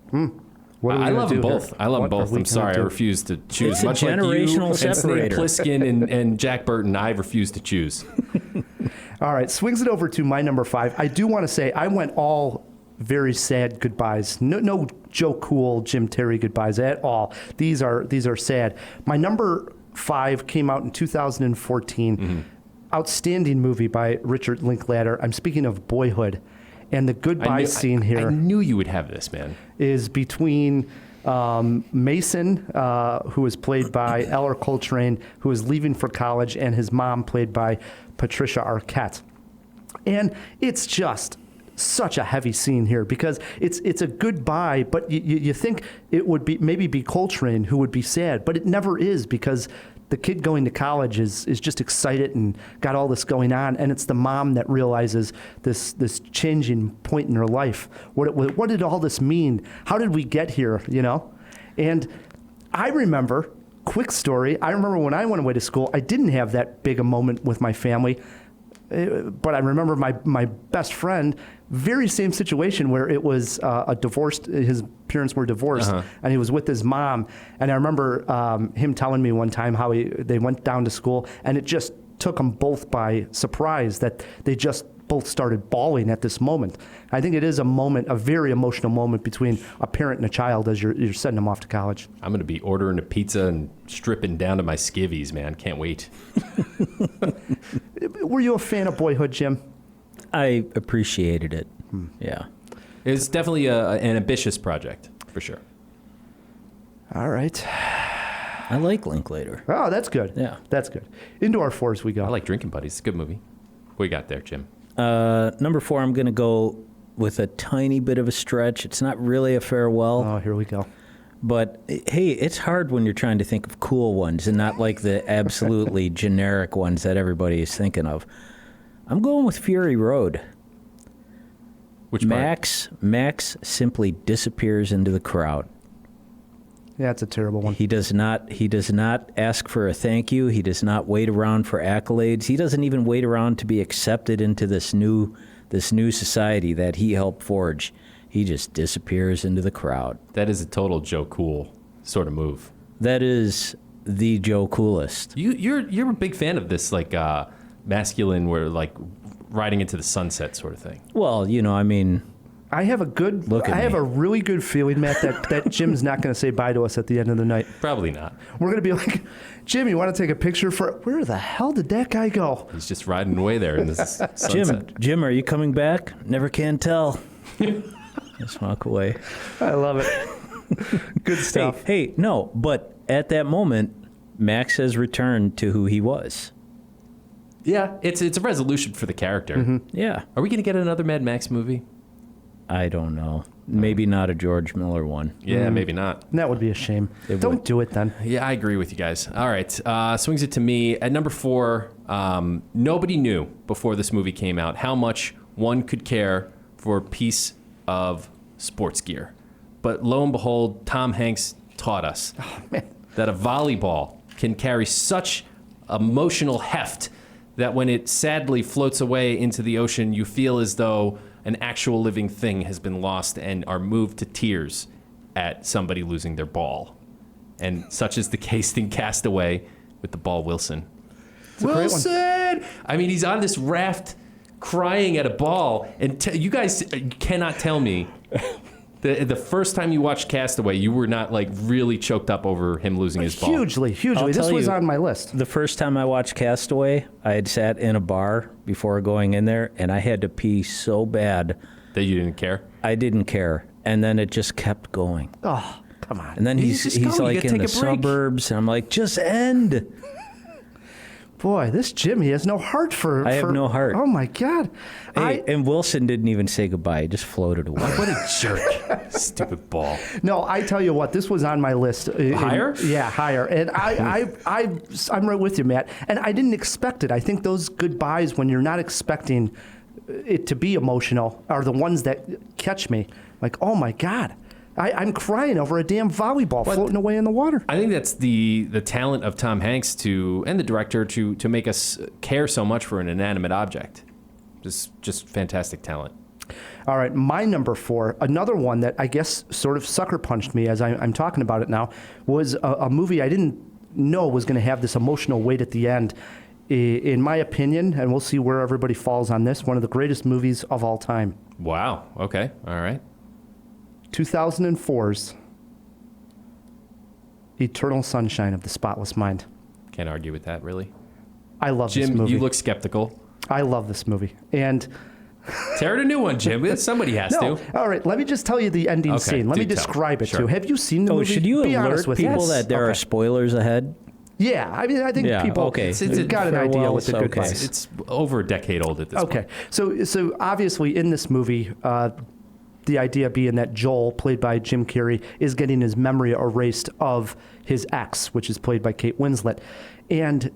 What are we I gonna love them do here? both. I love them What are both. we I'm gonna sorry. I do? refuse to choose. It's a Much like you generational and Snake separator. Plissken and Jack Burton, I refuse to choose. All right, swings it over to my number 5. I do want to say I went all very sad goodbyes. No Joe Cool, Jim Terry goodbyes at all. These are sad. My number 5 came out in 2014. Outstanding movie by Richard Linklater. I'm speaking of Boyhood. And the goodbye scene here I knew you would have this, man. is between Mason, who is played by Eller Coltrane, who is leaving for college, and his mom, played by Patricia Arquette. And it's just such a heavy scene here because it's a goodbye, but you think it would be maybe be Coltrane who would be sad, but it never is because the kid going to college is just excited and got all this going on, and it's the mom that realizes this changing point in her life. What did all this mean? How did we get here? And I remember, quick story. I remember when I went away to school, I didn't have that big a moment with my family. But I remember my best friend, very same situation where it was a divorced, his parents were divorced, and he was with his mom. And I remember him telling me one time how they went down to school, and it just took them both by surprise that they just both started bawling at this moment. I think it is a moment, a very emotional moment between a parent and a child as you're sending them off to college. I'm going to be ordering a pizza and stripping down to my skivvies, man. Can't wait. Were you a fan of Boyhood, Jim? I appreciated it. Yeah. It's definitely an ambitious project, for sure. All right. I like Linklater. Oh, that's good. Yeah. That's good. Into our 4s we go. I like Drinking Buddies. It's a good movie. What you got there, Jim? Number 4, I'm going to go with a tiny bit of a stretch. It's not really a farewell. Oh, here we go. But hey, it's hard when you're trying to think of cool ones and not like the absolutely generic ones that everybody is thinking of. I'm going with Fury Road. Which part? Max simply disappears into the crowd. Yeah, it's a terrible one. He does not ask for a thank you. He does not wait around for accolades. He doesn't even wait around to be accepted into this new society that he helped forge. He just disappears into the crowd. That is a total Joe Cool sort of move. That is the Joe Coolest. You're a big fan of this like masculine, where like riding into the sunset sort of thing. Well, I mean, I have me. a really good feeling, Matt, that Jim's not going to say bye to us at the end of the night. Probably not. We're going to be like, Jim, you want to take a picture for? Where the hell did that guy go? He's just riding away there in the sunset. Jim, are you coming back? Never can tell. Just walk away. I love it. Good stuff. Hey, no, but at that moment, Max has returned to who he was. Yeah, it's a resolution for the character. Yeah. Are we going to get another Mad Max movie? I don't know. Maybe not a George Miller one. Yeah, maybe not. That would be a shame. Don't would. do it then. Yeah, I agree with you guys. All right, swings it to me. At number 4, nobody knew before this movie came out how much one could care for a piece of sports gear. But lo and behold, Tom Hanks taught us that a volleyball can carry such emotional heft that when it sadly floats away into the ocean, you feel as though an actual living thing has been lost and are moved to tears at somebody losing their ball. And such is the case in Castaway with the ball Wilson. Wilson! I mean, he's on this raft crying at a ball, and you guys cannot tell me the first time you watched Castaway, you were not like really choked up over him losing his ball. Hugely. I'll This tell was you, on my list. The first time I watched Castaway, I had sat in a bar before going in there, and I had to pee so bad. That you didn't care? I didn't care. And then it just kept going. Oh, come on. And then he's just go. You like gotta in the take a break. suburbs, and I'm like, just end. Boy, this Jim, he has no heart for... I have no heart. Oh, my God. Hey, and Wilson didn't even say goodbye. He just floated away. What a jerk. Stupid ball. No, I tell you what, this was on my list. Higher? Yeah, higher. And I'm right with you, Matt. And I didn't expect it. I think those goodbyes, when you're not expecting it to be emotional, are the ones that catch me. Like, oh, my God. I'm crying over a damn volleyball floating away in the water. I think that's the talent of Tom Hanks and the director to make us care so much for an inanimate object. Just fantastic talent. All right, my number 4, another one that I guess sort of sucker punched me as I'm talking about it now, was a movie I didn't know was going to have this emotional weight at the end. In my opinion, and we'll see where everybody falls on this, one of the greatest movies of all time. Wow. Okay. All right. 2004's Eternal Sunshine of the Spotless Mind. Can't argue with that, really. I love this Jim, movie. you look skeptical. I love this movie. And tear it a new one, Jim. Somebody has no, to. all right, let me just tell you the ending scene. Let me describe it Sure. too. Have you seen the movie? Should you Be honest alert with people me. that there are spoilers ahead? Yeah, I mean, I think people got an idea what the good guys. It's over a decade old at this point. Okay, so obviously in this movie, the idea being that Joel, played by Jim Carrey, is getting his memory erased of his ex, which is played by Kate Winslet. And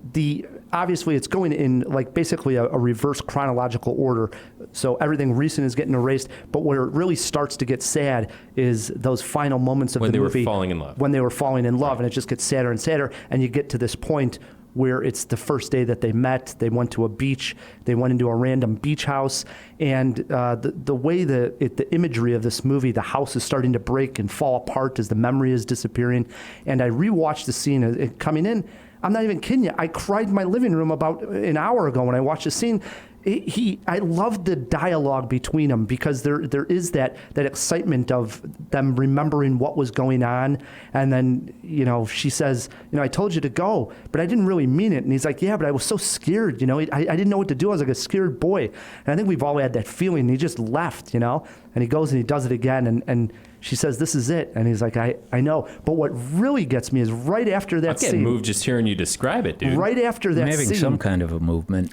obviously it's going in like basically a reverse chronological order. So everything recent is getting erased, but where it really starts to get sad is those final moments of When the they were movie. falling in love. When they were falling in love, and it just gets sadder and sadder, and you get to this point where it's the first day that they met. They went to a beach. They went into a random beach house. And the way the imagery of this movie, the house is starting to break and fall apart as the memory is disappearing. And I rewatched the scene coming in. I'm not even kidding you. I cried in my living room about an hour ago when I watched the scene. I love the dialogue between them because there is that excitement of them remembering what was going on, and then she says, I told you to go, but I didn't really mean it, and he's like, yeah, but I was so scared, I didn't know what to do. I was like a scared boy, and I think we've all had that feeling. And he just left, and he goes and he does it again, and she says, this is it. And he's like, I know. But what really gets me is right after that scene. I'm getting moved just hearing you describe it, dude. Right after that I'm having scene. some kind of a movement.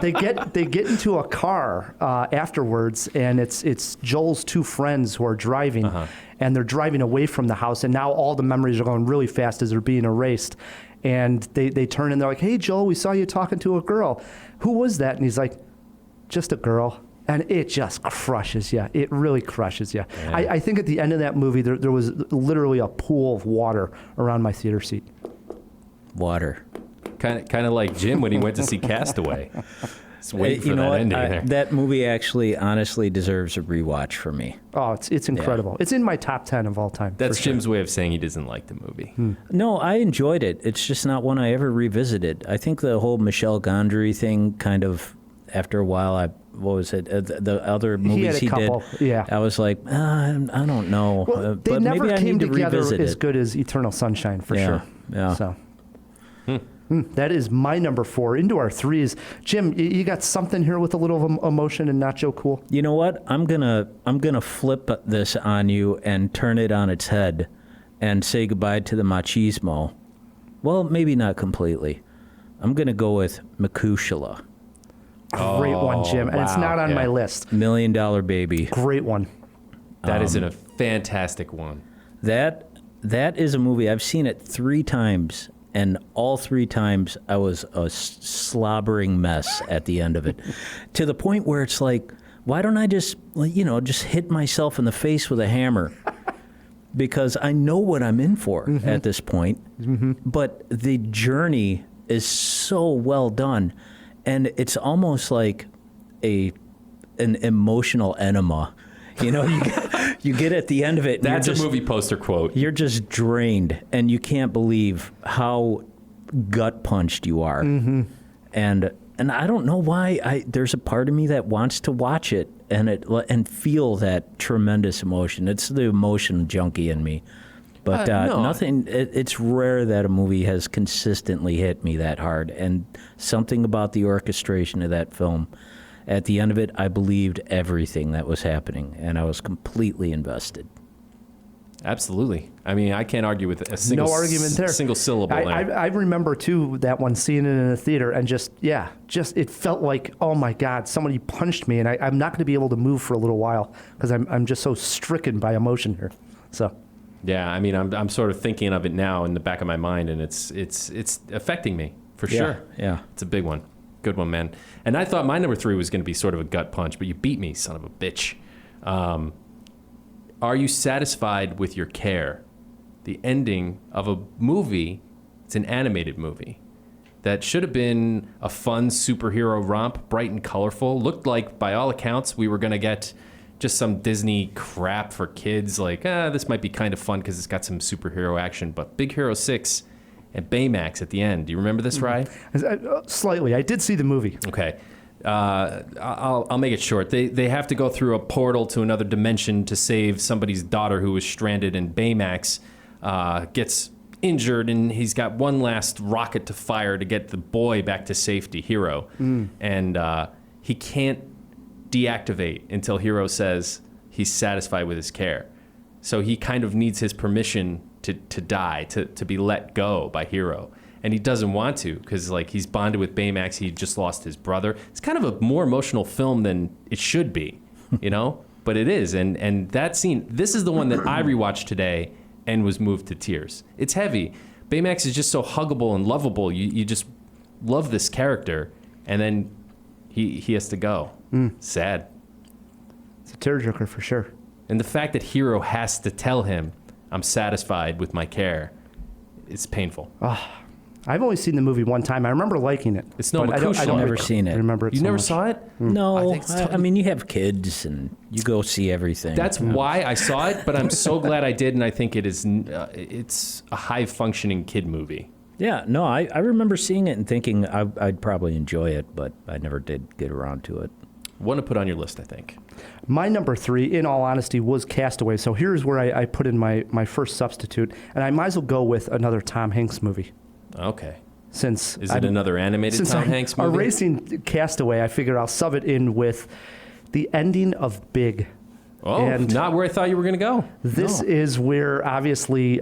They get into a car afterwards, and it's Joel's two friends who are driving, and they're driving away from the house, and now all the memories are going really fast as they're being erased. And they turn and they're like, hey, Joel, we saw you talking to a girl. Who was that? And he's like, just a girl. And it just crushes you. It really crushes you. Yeah. I think at the end of that movie, there was literally a pool of water around my theater seat. Water. Kind of like Jim when he went to see Castaway. Just waiting for You know that what? ending there. That movie actually, honestly, deserves a rewatch for me. Oh, it's incredible. It's in my top 10 of all time. That's for sure. Jim's way of saying he doesn't like the movie. No, I enjoyed it. It's just not one I ever revisited. I think the whole Michel Gondry thing kind of, after a while, what was it? The other movies he had a couple, did. yeah. I was like, I don't know. Well, they but never maybe I came need to together revisit as it. good as Eternal Sunshine, for Yeah, sure. yeah. So. That is my number 4. Into our 3s. Jim, you got something here with a little emotion and not Joe Cool? You know what? I'm gonna flip this on you and turn it on its head, and say goodbye to the machismo. Well, maybe not completely. I'm gonna go with Makushla, Great one, Jim. And it's wow, not on yeah. my list. $1 Million Baby. Great one. That is a fantastic one. That is a movie. I've seen it 3 times, and all 3 times I was a slobbering mess at the end of it, to the point where it's like, why don't I just hit myself in the face with a hammer? Because I know what I'm in for at this point. But the journey is so well done, and it's almost like an emotional enema. You know, you get at the end of it. And That's you're just, a movie poster quote. You're just drained, and you can't believe how gut punched you are. And I don't know why. There's a part of me that wants to watch it and feel that tremendous emotion. It's the emotion junkie in me. But No. nothing. It's rare that a movie has consistently hit me that hard. And something about the orchestration of that film. At the end of it, I believed everything that was happening, and I was completely invested. Absolutely. I mean, I can't argue with a single, No argument there. single syllable there. I remember, too, that one, seeing it in a theater, and just it felt like, oh, my God, somebody punched me, and I'm not going to be able to move for a little while because I'm just so stricken by emotion here. So, Yeah, I mean, I'm sort of thinking of it now in the back of my mind, and it's affecting me for sure. Yeah. It's a big one. Good one, man. And I thought my number 3 was going to be sort of a gut punch, but you beat me, son of a bitch. Are you satisfied with your care? The ending of a movie, it's an animated movie, that should have been a fun superhero romp, bright and colorful. Looked like, by all accounts, we were going to get just some Disney crap for kids, like, this might be kind of fun because it's got some superhero action. But Big Hero 6 and Baymax at the end. Do you remember this, Rye? Slightly. I did see the movie. Okay. I'll make it short. They have to go through a portal to another dimension to save somebody's daughter who was stranded, and Baymax gets injured, and he's got one last rocket to fire to get the boy back to safety, Hero. And he can't deactivate until Hero says he's satisfied with his care. So he kind of needs his permission to die, to be let go by Hero. And he doesn't want to because, like, he's bonded with Baymax. He just lost his brother. It's kind of a more emotional film than it should be, you know? But it is. And that scene, this is the one that I rewatched today and was moved to tears. It's heavy. Baymax is just so huggable and lovable. You just love this character. And then he has to go. Sad. It's a tearjerker for sure. And the fact that Hero has to tell him, I'm satisfied with my care, it's painful. I've only seen the movie one time. I remember liking it. It's no but I Makushla. don't Never seen it. remember it You so never much. saw it? No, think it's I mean, you have kids and you go see everything. That's why I saw it, but I'm so glad I did, and I think it's a high-functioning kid movie. Yeah, no, I remember seeing it and thinking I'd probably enjoy it, but I never did get around to it. One to put on your list, I think. My number 3, in all honesty, was Castaway. So here's where I put in my first substitute. And I might as well go with another Tom Hanks movie. Okay. Since Is it another animated Tom Hanks movie? Erasing Castaway, I figured I'll sub it in with the ending of Big. Oh, And not where I thought you were going to go. This is where, obviously,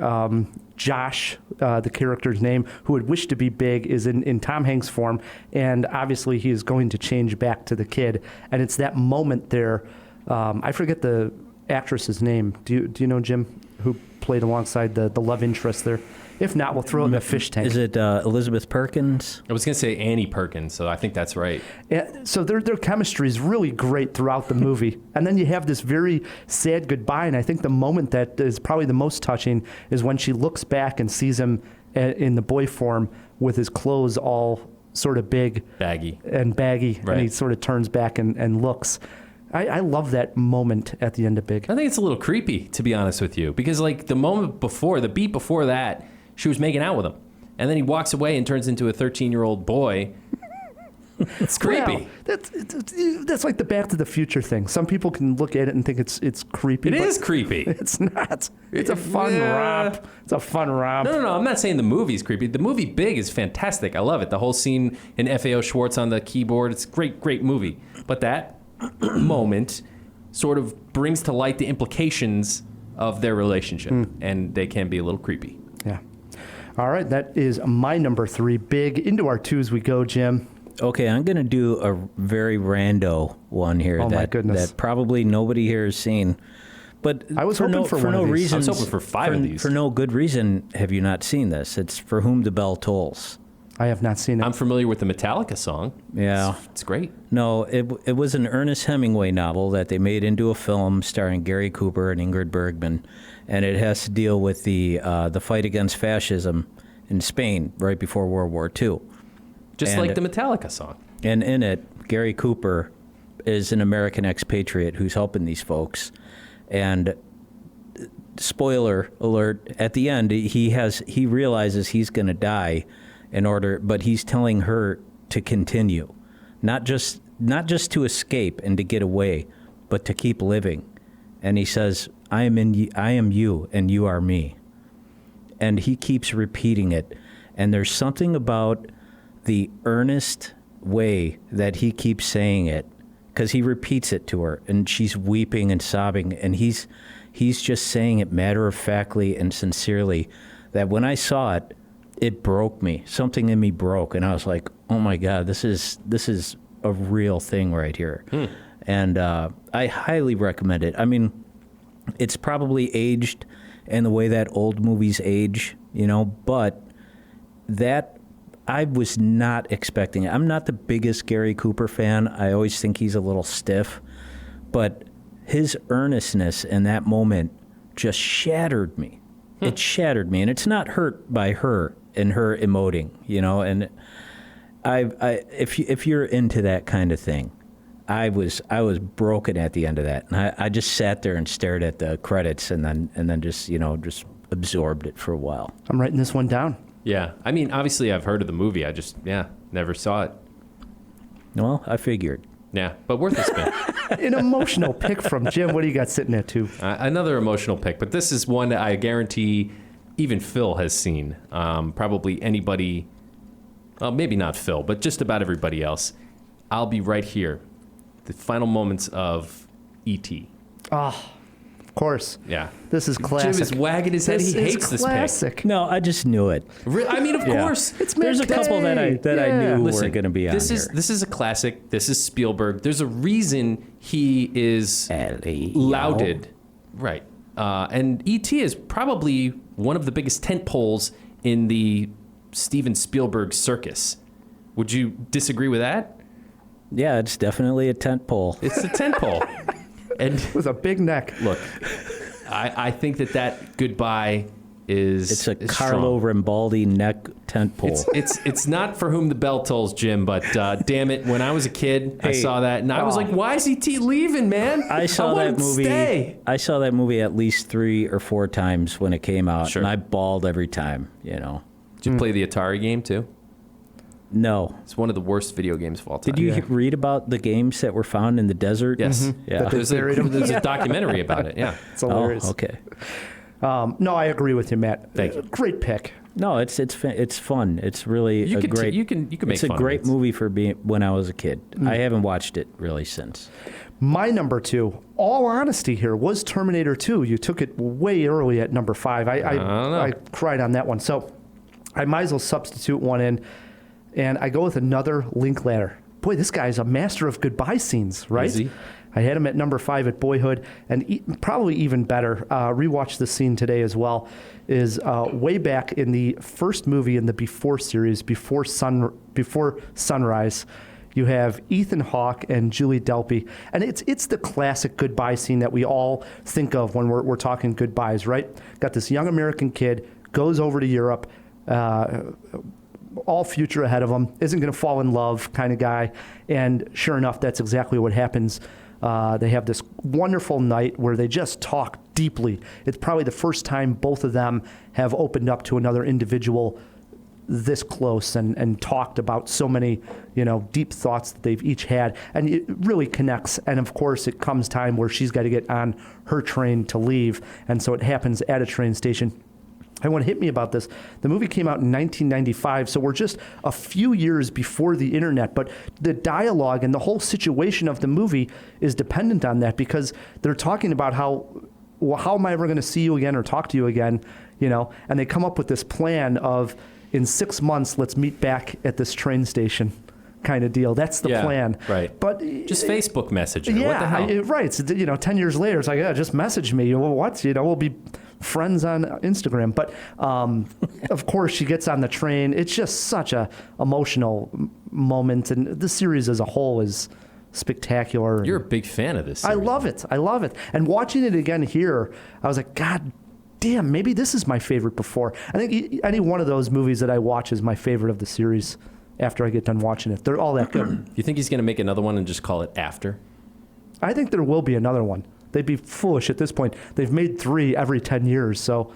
Josh, the character's name, who had wished to be big, is in Tom Hanks' form. And obviously, he is going to change back to the kid. And it's that moment there. I forget the actress's name. Do you know, Jim, who played alongside the love interest there? If not, we'll throw it in a fish tank. Is it Elizabeth Perkins? I was going to say Annie Perkins, so I think that's right. So their chemistry is really great throughout the movie. And then you have this very sad goodbye. And I think the moment that is probably the most touching is when she looks back and sees him in the boy form with his clothes all sort of big Baggy. and baggy, Right. and he sort of turns back and looks. I love that moment at the end of Big. I think it's a little creepy, to be honest with you, because like the beat before that, she was making out with him, and then he walks away and turns into a 13-year-old boy. It's creepy. Well, that's like the Back to the Future thing. Some people can look at it and think it's creepy. It but is creepy. It's not. It's a fun Yeah. romp. It's a fun romp. No. I'm not saying the movie's creepy. The movie Big is fantastic. I love it. The whole scene in FAO Schwartz on the keyboard. It's a great movie. But that moment sort of brings to light the implications of their relationship, and they can be a little creepy. Yeah. All right, that is my number 3. Big. Into our 2s we go, Jim. Okay, I'm going to do a very rando one here Oh, my goodness. that probably nobody here has seen. But I was hoping for one no of these. reason. I was hoping for 5 of these. For no good reason have you not seen this. It's For Whom the Bell Tolls. I have not seen it. I'm familiar with the Metallica song. Yeah. It's great. No, it was an Ernest Hemingway novel that they made into a film starring Gary Cooper and Ingrid Bergman, and it has to deal with the fight against fascism in Spain right before World War II. Just And like the Metallica song. And in it, Gary Cooper is an American expatriate who's helping these folks. And spoiler alert, at the end, he realizes he's going to die but he's telling her to continue, not just to escape and to get away, but to keep living. And he says, I am you and you are me. And he keeps repeating it. And there's something about the earnest way that he keeps saying it, because he repeats it to her and she's weeping and sobbing, and he's just saying it matter-of-factly and sincerely, that when I saw it, it broke me. Something in me broke, and I was like, oh my God, this is a real thing right here. And I highly recommend it. I mean, it's probably aged in the way that old movies age, but that I was not expecting it. I'm not the biggest Gary Cooper fan. I always think he's a little stiff, but his earnestness in that moment just shattered me. It shattered me, and it's not hurt by her and her emoting, And if you're into that kind of thing, I was broken at the end of that, and I just sat there and stared at the credits, and then just absorbed it for a while. I'm writing this one down. Yeah. I mean, obviously I've heard of the movie. I just, never saw it. Well, I figured. Yeah, but worth a spin. An emotional pick from Jim. What do you got sitting at 2? Another emotional pick, but this is one that I guarantee even Phil has seen. Probably anybody, well, maybe not Phil, but just about everybody else. I'll Be Right Here. The final moments of E.T. Oh, of course. Yeah. This is classic. Jim is wagging his head. This He is hates this classic. pick. No, I just knew it. I mean, of course. There's a couple that I knew were going to be on this here. This is a classic. This is Spielberg. There's a reason he is lauded. Right. And E.T. is probably one of the biggest tent poles in the Steven Spielberg circus. Would you disagree with that? Yeah, it's definitely a tent pole. It's a tent pole. And with a big neck. Look, I think that goodbye is It's a is Carlo strong. Rambaldi neck tent pole. It's not For Whom the Bell Tolls, Jim, but damn it, when I was a kid, I Hey, saw that, and I was like, why is E.T. leaving, man? I saw want that him to movie. Stay. I saw that movie at least 3 or 4 times when it came out, Sure. and I bawled every time. Did you play the Atari game, too? No. It's one of the worst video games of all time. Did you read about the games that were found in the desert? Yes. Yeah. There's a documentary about it, yeah. It's hilarious. Oh, okay. No, I agree with you, Matt. Thank you. Great pick. No, it's fun. It's really You a can great. you can make It's a fun of great it. movie for being when I was a kid. I haven't watched it really since. My number 2, all honesty here, was Terminator 2. You took it way early at number 5. I cried on that one. So I might as well substitute one in, and I go with another Linklater. Boy, this guy's a master of goodbye scenes, right? Is he? I had him at number 5 at Boyhood, and probably even better, rewatched the scene today as well, is way back in the first movie in the Before series, Before Sunrise. You have Ethan Hawke and Julie Delpy, and it's the classic goodbye scene that we all think of when we're talking goodbyes, right? Got this young American kid, goes over to Europe, all future ahead of him, isn't going to fall in love kind of guy. And sure enough, that's exactly what happens. They have this wonderful night where they just talk deeply. It's probably the first time both of them have opened up to another individual this close and talked about so many, deep thoughts that they've each had. And it really connects. And of course, it comes time where she's got to get on her train to leave. And so it happens at a train station. And what hit me about this, the movie came out in 1995, so we're just a few years before the internet, but the dialogue and the whole situation of the movie is dependent on that, because they're talking about how am I ever going to see you again or talk to you again, and they come up with this plan of, in 6 months, let's meet back at this train station kind of deal. That's the plan. Right. But just Facebook Messenger. Yeah, what the hell? Right. So, 10 years later, it's like, just message me. Well, what? We'll be friends on Instagram. But of course, she gets on the train. It's just such a emotional moment, and the series as a whole is spectacular. You're a big fan of this I series. love it. And watching it again here, I was like, God damn, maybe this is my favorite before. I think any one of those movies that I watch is my favorite of the series after I get done watching it. They're all that good. You think he's going to make another one and just call it After? I think there will be another one. They'd be foolish at this point. They've made 3 every 10 years, so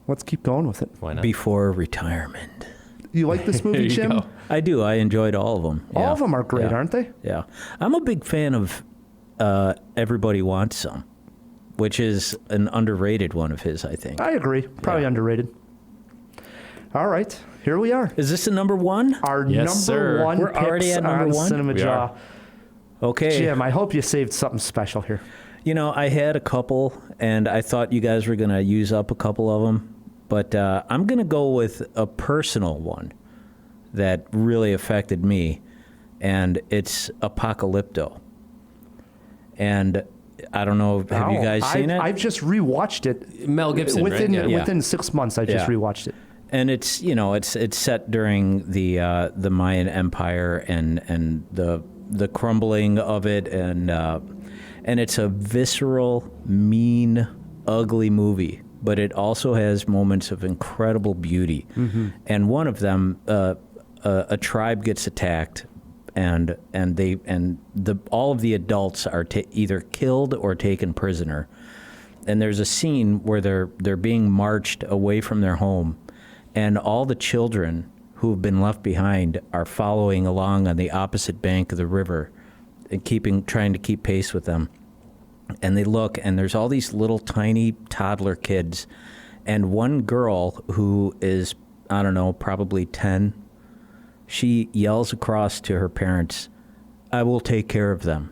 let's keep going with it. Why not? Before retirement. You like this movie, There you Jim? go. I do. I enjoyed all of them. All of them are great, aren't they? Yeah. I'm a big fan of Everybody Wants Some, which is an underrated one of his, I think. I agree. Probably underrated. All right, here we are. Is this the number one? Our Yes, number sir. one We're already picks at number on one? Cinema We Jaw. are. Okay. Jim, I hope you saved something special here. I had a couple, and I thought you guys were going to use up a couple of them. But I'm going to go with a personal one that really affected me, and it's Apocalypto. And I don't know, have you guys seen it? I've just rewatched it. Mel Gibson, within right? Yeah. within 6 months. I just Yeah. rewatched it. And it's it's set during the Mayan Empire and the crumbling of it, and it's a visceral, mean, ugly movie, but it also has moments of incredible beauty. Mm-hmm. And one of them, a tribe gets attacked, and all of the adults are either killed or taken prisoner. And there's a scene where they're being marched away from their home, and all the children who have been left behind are following along on the opposite bank of the river and trying to keep pace with them. And they look, and there's all these little tiny toddler kids, and one girl who is, I don't know, probably 10, she yells across to her parents, "I will take care of them.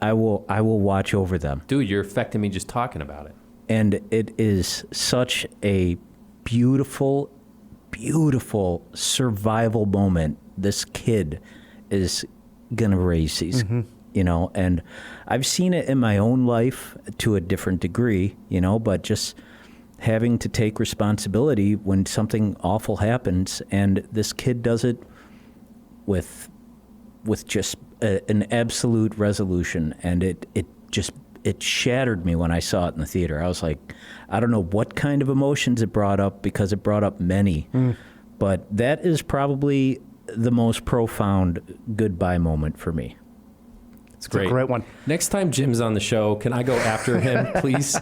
I will watch over them." Dude, you're affecting me just talking about it. And it is such a beautiful, beautiful survival moment. This kid is going to raise these, and I've seen it in my own life to a different degree, but just having to take responsibility when something awful happens, and this kid does it with just an absolute resolution, and it shattered me when I saw it in the theater. I was like, I don't know what kind of emotions it brought up, because it brought up many, but that is probably the most profound goodbye moment for me. It's great. a great one. Next time Jim's on the show, can I go after him, please?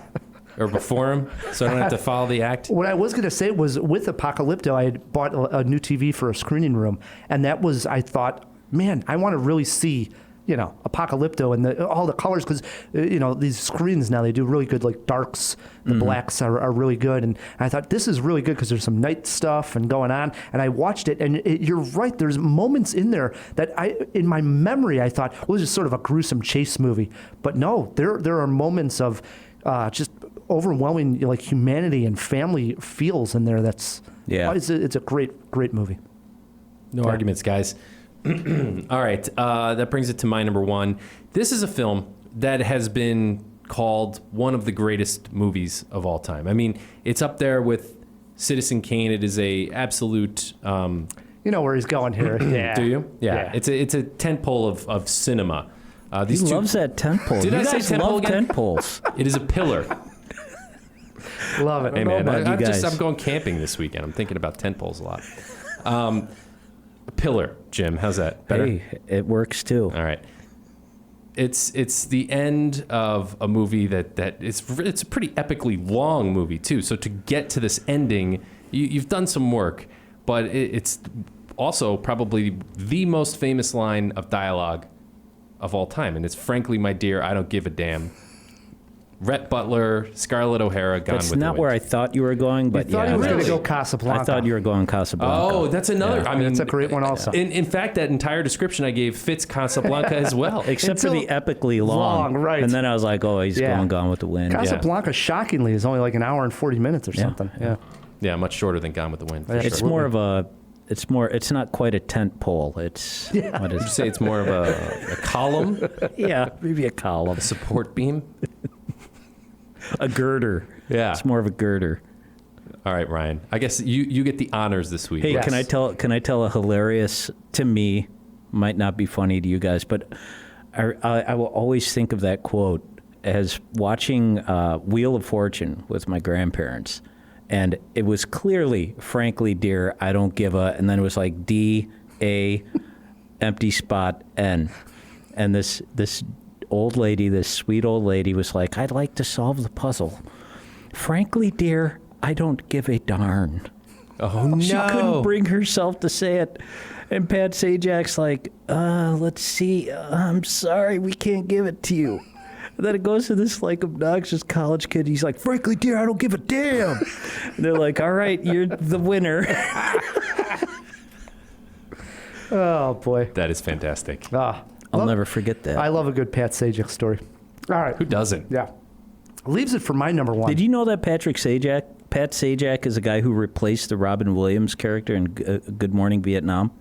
Or before him, so I don't have to follow the act? What I was going to say was, with Apocalypto, I had bought a new TV for a screening room, and that was, I thought, man, I want to really see, Apocalypto and all the colors, because, these screens now, they do really good, like darks, the blacks are really good, and I thought, this is really good because there's some night stuff and going on, and I watched it, and you're right, there's moments in there that in my memory, I thought, well, this is sort of a gruesome chase movie, but no, there are moments of just overwhelming, like, humanity and family feels in there. It's a great movie. No arguments, guys. All right, that brings it to my number one. This is a film that has been called one of the greatest movies of all time. I mean, it's up there with Citizen Kane. It is a absolute. You know where he's going here. Yeah. Do you? Yeah. It's a tentpole of cinema. He loves that tentpole. Did you I say guys tentpole love again? tentpoles. It is a pillar. Love it. Hey man, about you guys. I'm going camping this weekend. I'm thinking about tentpoles a lot. Pillar, Jim. How's that? Better? Hey, it works too. All right. It's the end of a movie that it's a pretty epically long movie too. So to get to this ending, you've done some work, but it's also probably the most famous line of dialogue of all time, and it's "Frankly, my dear, I don't give a damn." Rhett Butler, Scarlett O'Hara, Gone That's with not the Wind. where I thought you were going, but thought yeah, he was going really? to go Casablanca. I thought you were going Casablanca. Oh, that's another. Yeah. I mean, That's a great one also. In fact, that entire description I gave fits Casablanca as well. Except for Until- the epically long. right. And then I was like, oh, he's Yeah. going Gone with the Wind. Casablanca, shockingly, is only like an hour and 40 minutes or something. Yeah. Yeah, much shorter than Gone with the Wind. For It's sure. more of a. It's not quite a tent pole. It's what is Would you say it's more of a column, yeah, maybe a column, support beam? a girder. Yeah. It's more of a girder. All right, Ryan. I guess you get the honors this week. Hey, Yes. can I tell a hilarious, to me, might not be funny to you guys, but I will always think of that quote as watching Wheel of Fortune with my grandparents. And it was clearly, frankly, dear, I don't give a, and then it was like D-A, empty spot, N. And this old lady, this sweet old lady was like, I'd like to solve the puzzle. Frankly, dear, I don't give a darn. Oh no! She couldn't bring herself to say it. And Pat Sajak's like, let's see, I'm sorry, we can't give it to you. And then it goes to this like obnoxious college kid. He's like, frankly, dear, I don't give a damn. And they're like, all right, you're the winner. Oh, boy. That is fantastic. Ah, I'll never forget that. I love a good Pat Sajak story. All right. Who doesn't? Yeah. Leaves it for my number one. Did you know that Pat Sajak is a guy who replaced the Robin Williams character in Good Morning Vietnam?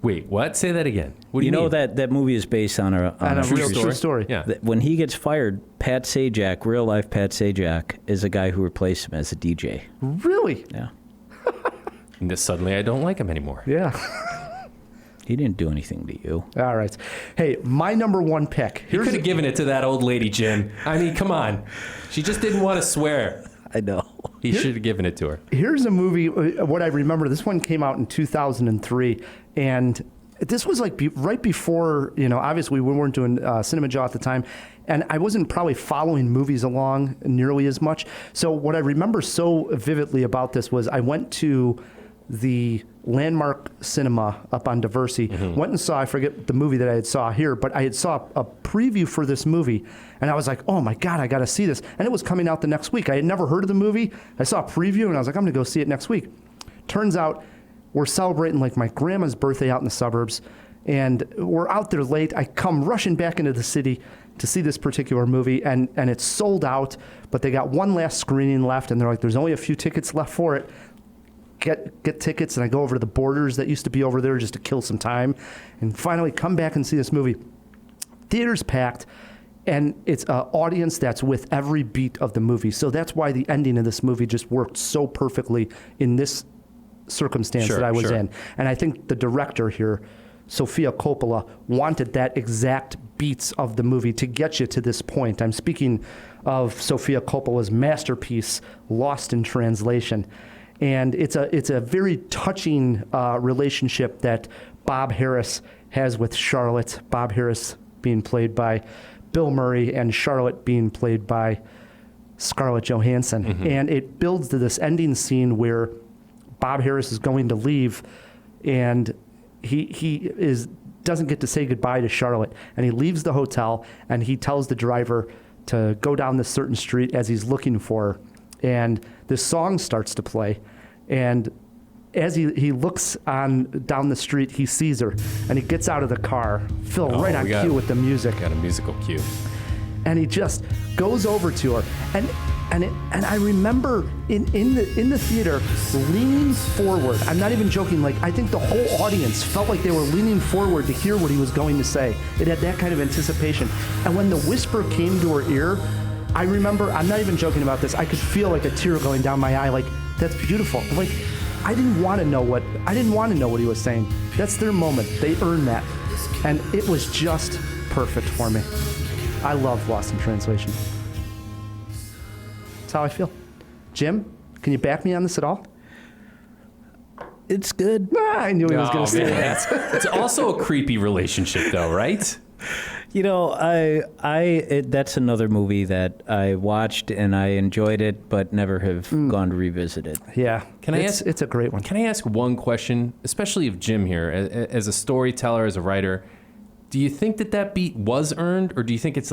Wait, what? Say that again. What do You you know mean? that movie is based on a And a true real story? true story. Yeah. When he gets fired, Pat Sajak, real life Pat Sajak, is a guy who replaced him as a DJ. Really? Yeah. And this, suddenly I don't like him anymore. Yeah. He didn't do anything to you. All right. Hey, my number one pick. You could have given it to that old lady, Jim. I mean, come on. She just didn't want to swear. I know. He should have given it to her. Here's a movie, what I remember, this one came out in 2003, and this was like right before, obviously we weren't doing Cinema Jaw at the time, and I wasn't probably following movies along nearly as much. So what I remember so vividly about this was I went to the Landmark Cinema up on Diversey, went and saw, I forget the movie that I had saw here, but I had saw a preview for this movie, and I was like, oh my God, I got to see this. And it was coming out the next week. I had never heard of the movie. I saw a preview, and I was like, I'm going to go see it next week. Turns out we're celebrating like my grandma's birthday out in the suburbs, and we're out there late. I come rushing back into the city to see this particular movie, and it's sold out, but they got one last screening left, and they're like, there's only a few tickets left for it. Get tickets, and I go over to the Borders that used to be over there just to kill some time, and finally come back and see this movie. Theater's packed, and it's an audience that's with every beat of the movie. So that's why the ending of this movie just worked so perfectly in this circumstance Sure, that I was sure. in. And I think the director here, Sofia Coppola, wanted that exact beats of the movie to get you to this point. I'm speaking of Sofia Coppola's masterpiece, Lost in Translation. And it's a very touching relationship that Bob Harris has with Charlotte. Bob Harris being played by Bill Murray and Charlotte being played by Scarlett Johansson. And it builds to this ending scene where Bob Harris is going to leave, and he doesn't get to say goodbye to Charlotte. And he leaves the hotel, and he tells the driver to go down this certain street as he's looking for her. And this song starts to play, and as he looks down the street, he sees her, and he gets out of the car, Phil, right on cue with the music. Got a musical cue. And he just goes over to her, and I remember in the theater leaning forward. I'm not even joking. Like, I think the whole audience felt like they were leaning forward to hear what he was going to say. It had that kind of anticipation. And when the whisper came to her ear, I remember, I'm not even joking about this, I could feel like a tear going down my eye. Like, that's beautiful. Like, I didn't want to know what he was saying. That's their moment. They earned that. And it was just perfect for me. I love Lost in Translation. That's how I feel. Jim, can you back me on this at all? It's good. I knew he was going Oh, to say man, that. it's also a creepy relationship, though, right? You know, that's another movie that I watched and I enjoyed it, but never have gone to revisit it. Yeah. Can I ask? It's a great one. Can I ask one question, especially of Jim here, as a storyteller, as a writer? Do you think that beat was earned, or do you think it's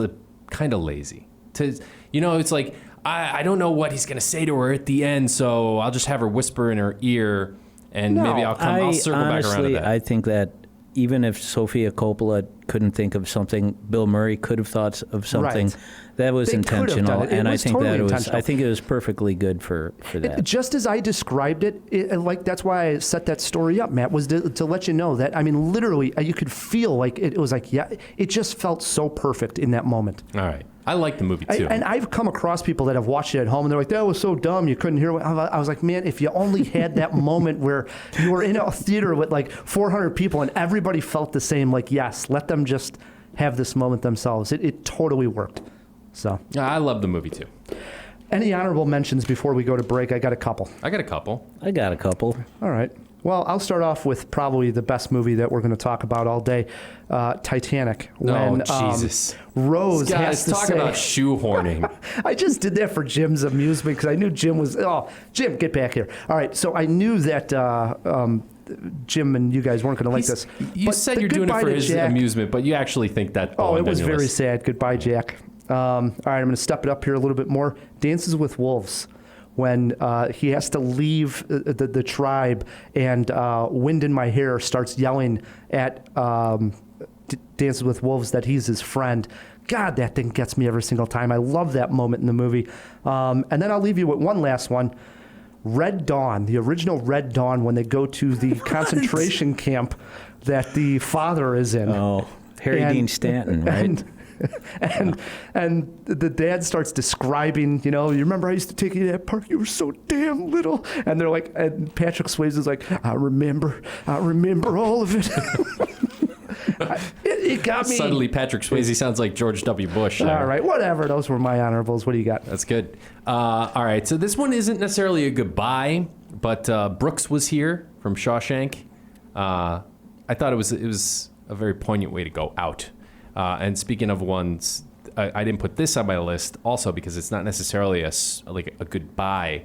kind of lazy? It's like, I don't know what he's going to say to her at the end, so I'll just have her whisper in her ear, and maybe I'll circle back around to that. I think that even if Sofia Coppola couldn't think of something, Bill Murray could have thought of something. Right. That was They could have intentional, done it. It and was I think totally that intentional. I think it was perfectly good for that. Just as I described it, like that's why I set that story up, Matt, was to let you know that, I mean, literally, you could feel like it was like, yeah, it just felt so perfect in that moment. All right. I like the movie, too. And I've come across people that have watched it at home, and they're like, that was so dumb, you couldn't hear what I was like, man, if you only had that moment where you were in a theater with like 400 people and everybody felt the same, like, yes, let them just have this moment themselves. It totally worked. So I love the movie, too. any honorable mentions before we go to break? I got a couple. I got a couple. All right. Well, I'll start off with probably the best movie that we're going to talk about all day, Titanic. When, Jesus. Rose has to talk say, about shoehorning. I just did that for Jim's amusement because I knew Jim was, Jim, get back here. All right, so I knew that Jim and you guys weren't going to like this. You But said the you're doing it goodbye for to his Jack- amusement, but you actually think that Oh, it was on your very list. sad. Goodbye, Jack. All right, I'm going to step it up here a little bit more. Dances with Wolves. When he has to leave the tribe and Wind in My Hair starts yelling at Dances with Wolves that he's his friend. God, that thing gets me every single time. I love that moment in the movie. And then I'll leave you with one last one. Red Dawn, the original Red Dawn, when they go to the concentration camp that the father is in. Oh, Harry Dean Stanton, right? And the dad starts describing, you remember I used to take you to that park? You were so damn little. And they're like, and Patrick Swayze is like, I remember all of it. It got me. Suddenly, Patrick Swayze sounds like George W. Bush. All right, whatever. Those were my honorables. What do you got? That's good. All right, so this one isn't necessarily a goodbye, but Brooks was here from Shawshank. I thought it was a very poignant way to go out. And speaking of ones, I didn't put this on my list also because it's not necessarily a goodbye,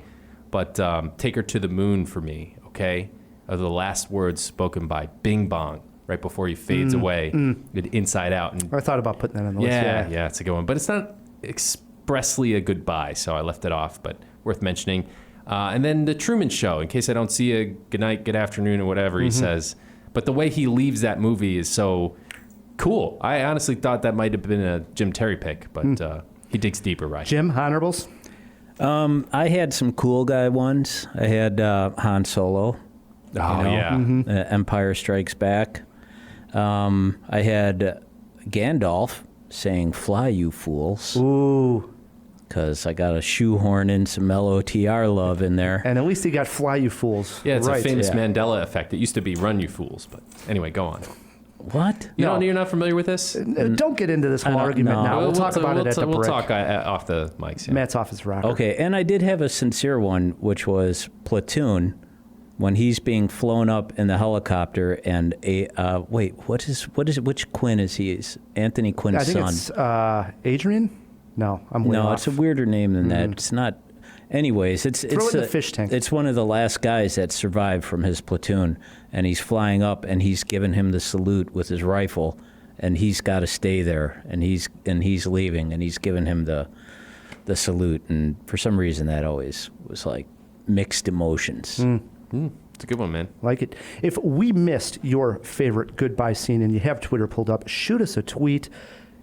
but Take Her to the Moon for me, okay? Are the last words spoken by Bing Bong right before he fades away, Inside Out. And I thought about putting that on the list. yeah, it's a good one. But it's not expressly a goodbye, so I left it off, but worth mentioning. And then The Truman Show, in case I don't see a good night, good afternoon, or whatever he says. But the way he leaves that movie is so cool. I honestly thought that might have been a Jim Terry pick, but he digs deeper, right? Jim, honorables? I had some cool guy ones. I had Han Solo. Empire Strikes Back. I had Gandalf saying, "Fly, you fools." Ooh. Because I got a shoehorn in some LOTR love in there. And at least he got Fly, You Fools. Yeah, it's right. a famous Mandela effect. It used to be Run, You Fools, but anyway, go on. What? You're not familiar with this? Don't get into this whole argument now. We'll talk about it at the break. We'll talk off the mics. Yeah. Matt's off his rocker. Okay, and I did have a sincere one, which was Platoon, when he's being flown up in the helicopter, and which Quinn is he? Is Anthony Quinn's I think son? it's Adrian? No, I'm way off. It's a weirder name than that. It's not. Anyways, it's Throw it in the fish tank. It's one of the last guys that survived from his platoon, and he's flying up, and he's giving him the salute with his rifle, and he's got to stay there, and he's leaving, and he's giving him the salute, and for some reason that always was like mixed emotions. It's a good one, man. Like it. If we missed your favorite goodbye scene and you have Twitter pulled up, shoot us a tweet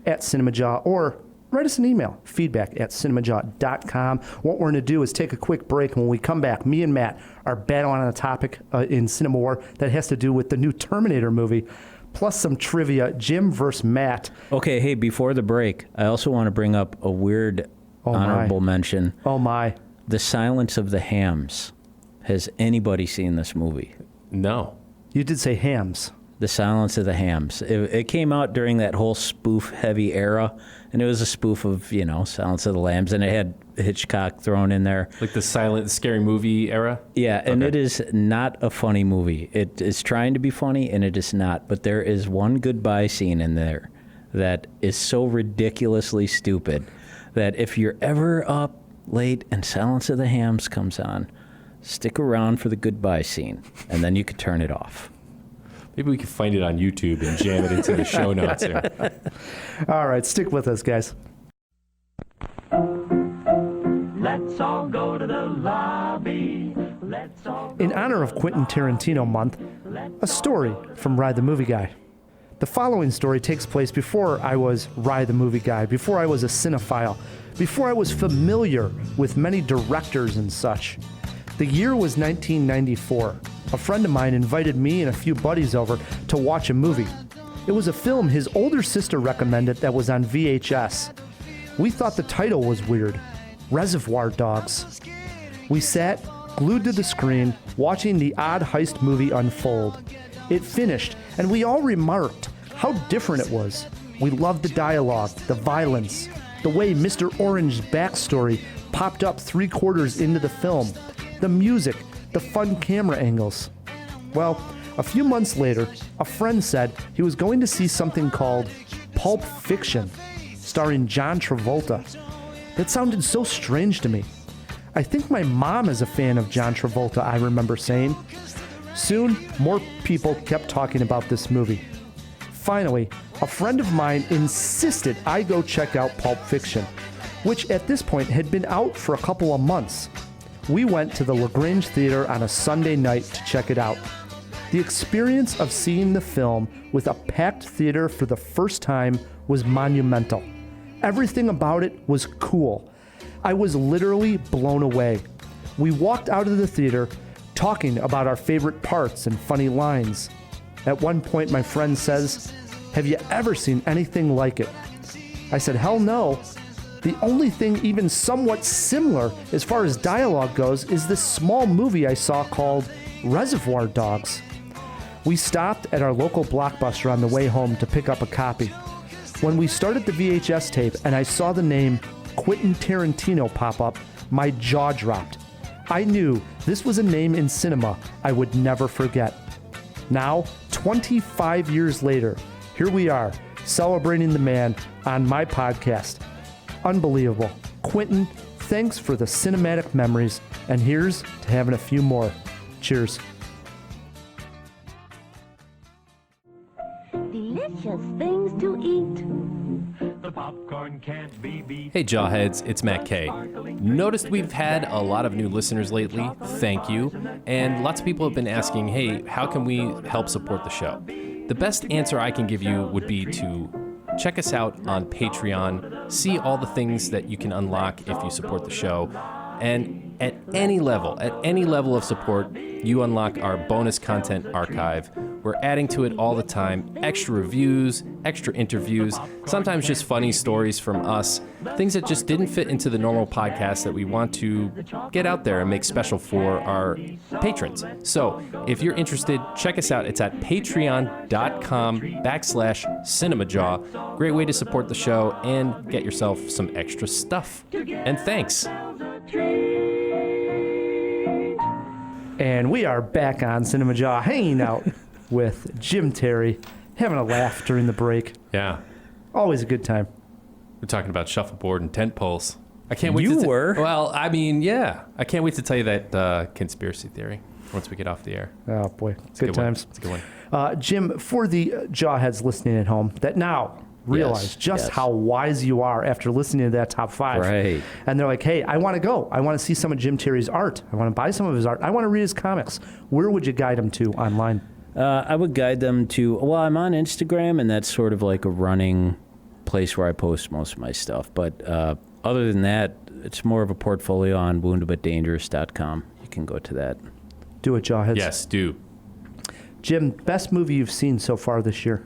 at CinemaJaw or write us an email, feedback@cinemajaw.com. What we're going to do is take a quick break, and when we come back, me and Matt are battling on a topic in Cinema War that has to do with the new Terminator movie, plus some trivia, Jim versus Matt. Okay, hey, before the break, I also want to bring up a weird honorable mention. Oh, my. The Silence of the Hams. Has anybody seen this movie? No. You did say hams. The Silence of the Hams. It came out during that whole spoof-heavy era, And it was a spoof of, Silence of the Lambs, and it had Hitchcock thrown in there. Like the silent, scary movie era? Yeah, and it is not a funny movie. It is trying to be funny, and it is not. But there is one goodbye scene in there that is so ridiculously stupid that if you're ever up late and Silence of the Lambs comes on, stick around for the goodbye scene, and then you can turn it off. Maybe we can find it on YouTube and jam it into the show notes here. All right, stick with us, guys. Let's all go to the lobby. Let's all In honor of Quentin Tarantino Month, a story from Rye the Movie Guy. The following story takes place before I was Rye the Movie Guy, before I was a cinephile, before I was familiar with many directors and such. The year was 1994. A friend of mine invited me and a few buddies over to watch a movie. It was a film his older sister recommended that was on VHS. We thought the title was weird, Reservoir Dogs. We sat, glued to the screen, watching the odd heist movie unfold. It finished, and we all remarked how different it was. We loved the dialogue, the violence, the way Mr. Orange's backstory popped up 3/4 into the film, the music, the fun camera angles. Well, a few months later, a friend said he was going to see something called Pulp Fiction, starring John Travolta. That sounded so strange to me. I think my mom is a fan of John Travolta, I remember saying. Soon, more people kept talking about this movie. Finally, a friend of mine insisted I go check out Pulp Fiction, which at this point had been out for a couple of months. We went to the LaGrange Theater on a Sunday night to check it out. The experience of seeing the film with a packed theater for the first time was monumental. Everything about it was cool. I was literally blown away. We walked out of the theater talking about our favorite parts and funny lines. At one point, my friend says, "Have you ever seen anything like it?" I said, "Hell no." The only thing even somewhat similar as far as dialogue goes is this small movie I saw called Reservoir Dogs. We stopped at our local Blockbuster on the way home to pick up a copy. When we started the VHS tape and I saw the name Quentin Tarantino pop up, my jaw dropped. I knew this was a name in cinema I would never forget. Now, 25 years later, here we are, celebrating the man on my podcast. Unbelievable. Quentin, thanks for the cinematic memories, and here's to having a few more. Cheers. delicious things to eat. the popcorn can't be beat. Hey Jawheads, it's Matt K. Noticed we've had a lot of new listeners lately. Thank you. And lots of people have been asking, hey, how can we help support the show? The best answer I can give you would be to check us out on Patreon, see all the things that you can unlock if you support the show. And at any level of support, you unlock our bonus content archive. We're adding to it all the time, extra reviews, extra interviews, sometimes just funny stories from us, things that just didn't fit into the normal podcast that we want to get out there and make special for our patrons. So if you're interested, check us out. It's at patreon.com/cinemajaw. Great way to support the show and get yourself some extra stuff. And thanks. And we are back on Cinema Jaw, hanging out with Jim Terry, having a laugh during the break. Yeah. Always a good time. We're talking about shuffleboard and tent poles. I can't wait You to were. Well, I mean, yeah. I can't wait to tell you that conspiracy theory once we get off the air. Oh, boy. It's a Good times. One. It's a good one. Jim, for the Jawheads listening at home that now realize just how wise you are after listening to that top five. Right. And they're like, hey, I want to go. I want to see some of Jim Terry's art. I want to buy some of his art. I want to read his comics. Where would you guide them to online? I would guide them to, well, I'm on Instagram, and that's sort of like a running place where I post most of my stuff. But other than that, it's more of a portfolio on woundedbutdangerous.com. You can go to that. Do it, Jawheads. Yes, do. Jim, best movie you've seen so far this year?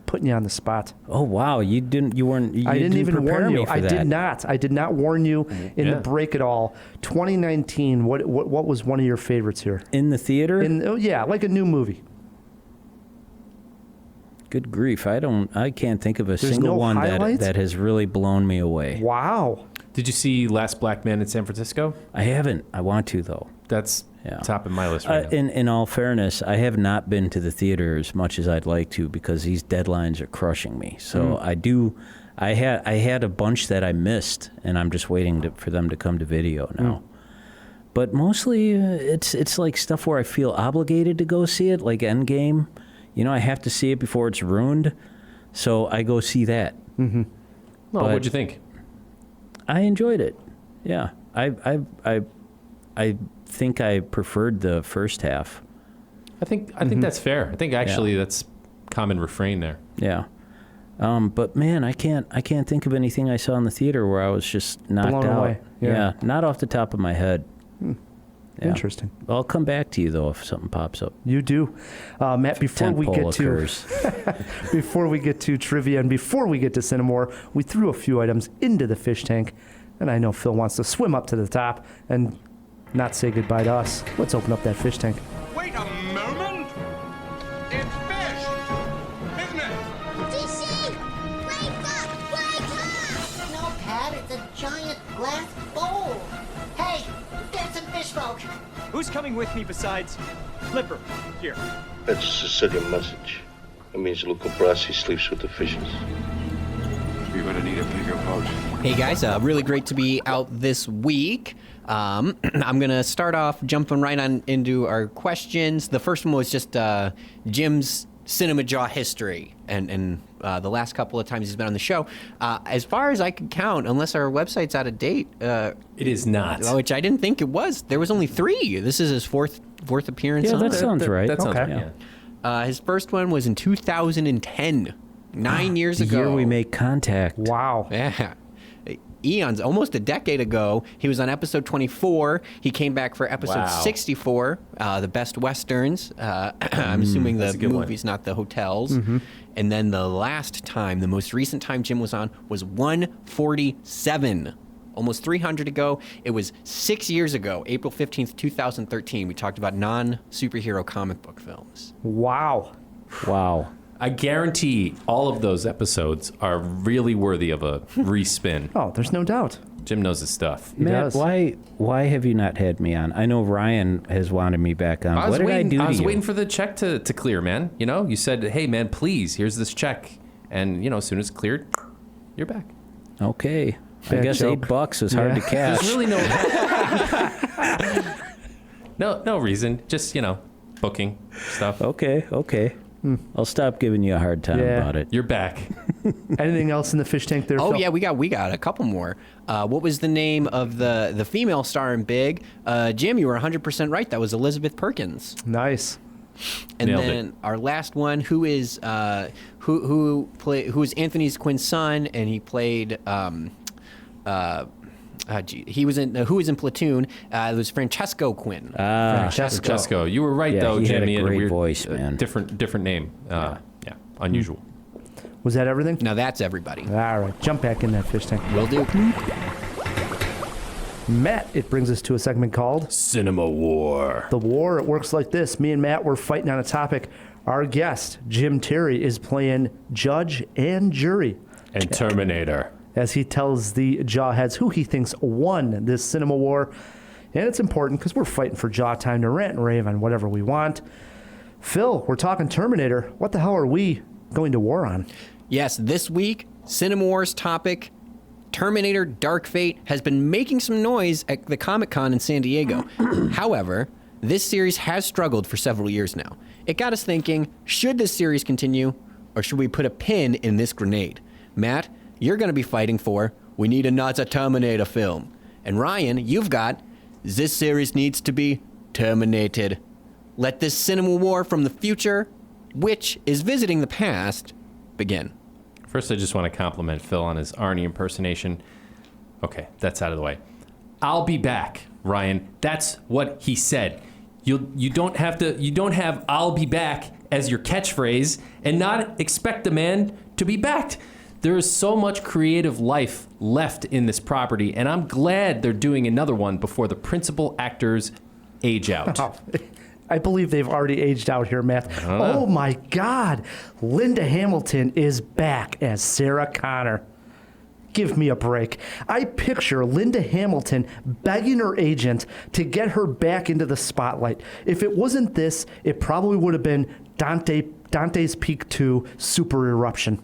Putting you on the spot. Oh, wow. You didn't even warn you. me for I that. did not warn you in the break at all. 2019, what was one of your favorites here? In the theater? Like a new movie. Good grief! I can't think of a There's single no one highlights? that has really blown me away. Wow. Did you see Last Black Man in San Francisco? I haven't. I want to though. That's Yeah. top of my list right now. In all fairness, I have not been to the theater as much as I'd like to because these deadlines are crushing me. So I had a bunch that I missed, and I'm just waiting for them to come to video now. But mostly, it's like stuff where I feel obligated to go see it, like Endgame. You know, I have to see it before it's ruined, so I go see that. Well, but- what'd you think? I enjoyed it. Yeah, I think I preferred the first half. I think that's fair. I think actually that's common refrain there. Yeah. But man, I can't think of anything I saw in the theater where I was just knocked Blown out. away. Yeah. Not off the top of my head. Yeah. Interesting. I'll come back to you though if something pops up. You do, Matt. Before we get occurs. before we get to trivia and before we get to Cinemore, we threw a few items into the fish tank, and I know Phil wants to swim up to the top and not say goodbye to us. Let's open up that fish tank. Wait a moment! It's fish! Isn't it? DC! Wake up! Wake up! No, Pat, it's a giant glass bowl. Hey, get some fish folk. Who's coming with me besides Flipper? Here. That's a Sicilian message. It means Luca Brasi sleeps with the fishes. You're gonna need a bigger boat. Hey guys, really great to be out this week. I'm gonna start off jumping right on into our questions. The first one was just Jim's Cinema Jaw history, and the last couple of times he's been on the show. As far as I can count, unless our website's out of date, it is not. Which I didn't think it was. There was only 3. This is his fourth appearance. Yeah, on that it. sounds right. That sounds Okay. right. Yeah. His first one was in 2010, 9 years The ago. year we make contact. Wow. Yeah. Eons, almost a decade ago, he was on episode 24. He came back for episode 64, the best westerns. I'm assuming the movies, not the hotels. And then the last time, the most recent time Jim was on was 147. Almost 300 ago. It was 6 years ago, April 15th, 2013. We talked about non-superhero comic book films. Wow. Wow. I guarantee all of those episodes are really worthy of a respin. Oh, there's no doubt. Jim knows his stuff. Matt, why have you not had me on? I know Ryan has wanted me back on. What did I do to you? I was waiting for the check to clear, man. You know, you said, hey, man, please, here's this check. And, you know, as soon as it's cleared, you're back. Okay. I Bad guess joke. $8 was hard to cash. There's really no reason. Just, you know, booking stuff. Okay. I'll stop giving you a hard time about it. You're back. Anything else in the fish tank there, Oh Phil? yeah, we got a couple more. What was the name of the female star in Big? Jim, you were 100% right. That was Elizabeth Perkins. Nice. And Nailed then our last one, who is Anthony Quinn's son, and he played he was in who was in Platoon? It was Francesco Quinn. Francesco. You were right, Yeah, though, he had Jimmy. a had great weird, voice, man. Different name. Yeah, unusual. Was that everything? Now that's everybody. All right. Jump back in that fish tank. Will do. Matt, it brings us to a segment called Cinema War. The War. It works like this. Me and Matt were fighting on a topic. Our guest, Jim Terry, is playing judge and jury And Terminator. as he tells the Jawheads who he thinks won this cinema war. And it's important because we're fighting for jaw time to rant and rave on whatever we want. Phil, we're talking Terminator. What the hell are we going to war on? Yes, this week, Cinema Wars topic, Terminator Dark Fate, has been making some noise at the Comic-Con in San Diego. However, this series has struggled for several years now. It got us thinking, should this series continue, or should we put a pin in this grenade? Matt, you're going to be fighting for, we need another Terminator film. And Ryan, you've got, this series needs to be terminated. Let this cinema war from the future, which is visiting the past, begin. First, I just want to compliment Phil on his Arnie impersonation. Okay, that's out of the way. I'll be back, Ryan. That's what he said. You don't have I'll be back as your catchphrase and not expect the man to be backed. There is so much creative life left in this property, and I'm glad they're doing another one before the principal actors age out. I believe they've already aged out here, Matt. Oh my God. Linda Hamilton is back as Sarah Connor. Give me a break. I picture Linda Hamilton begging her agent to get her back into the spotlight. If it wasn't this, it probably would have been Dante's Peak 2 Super Eruption.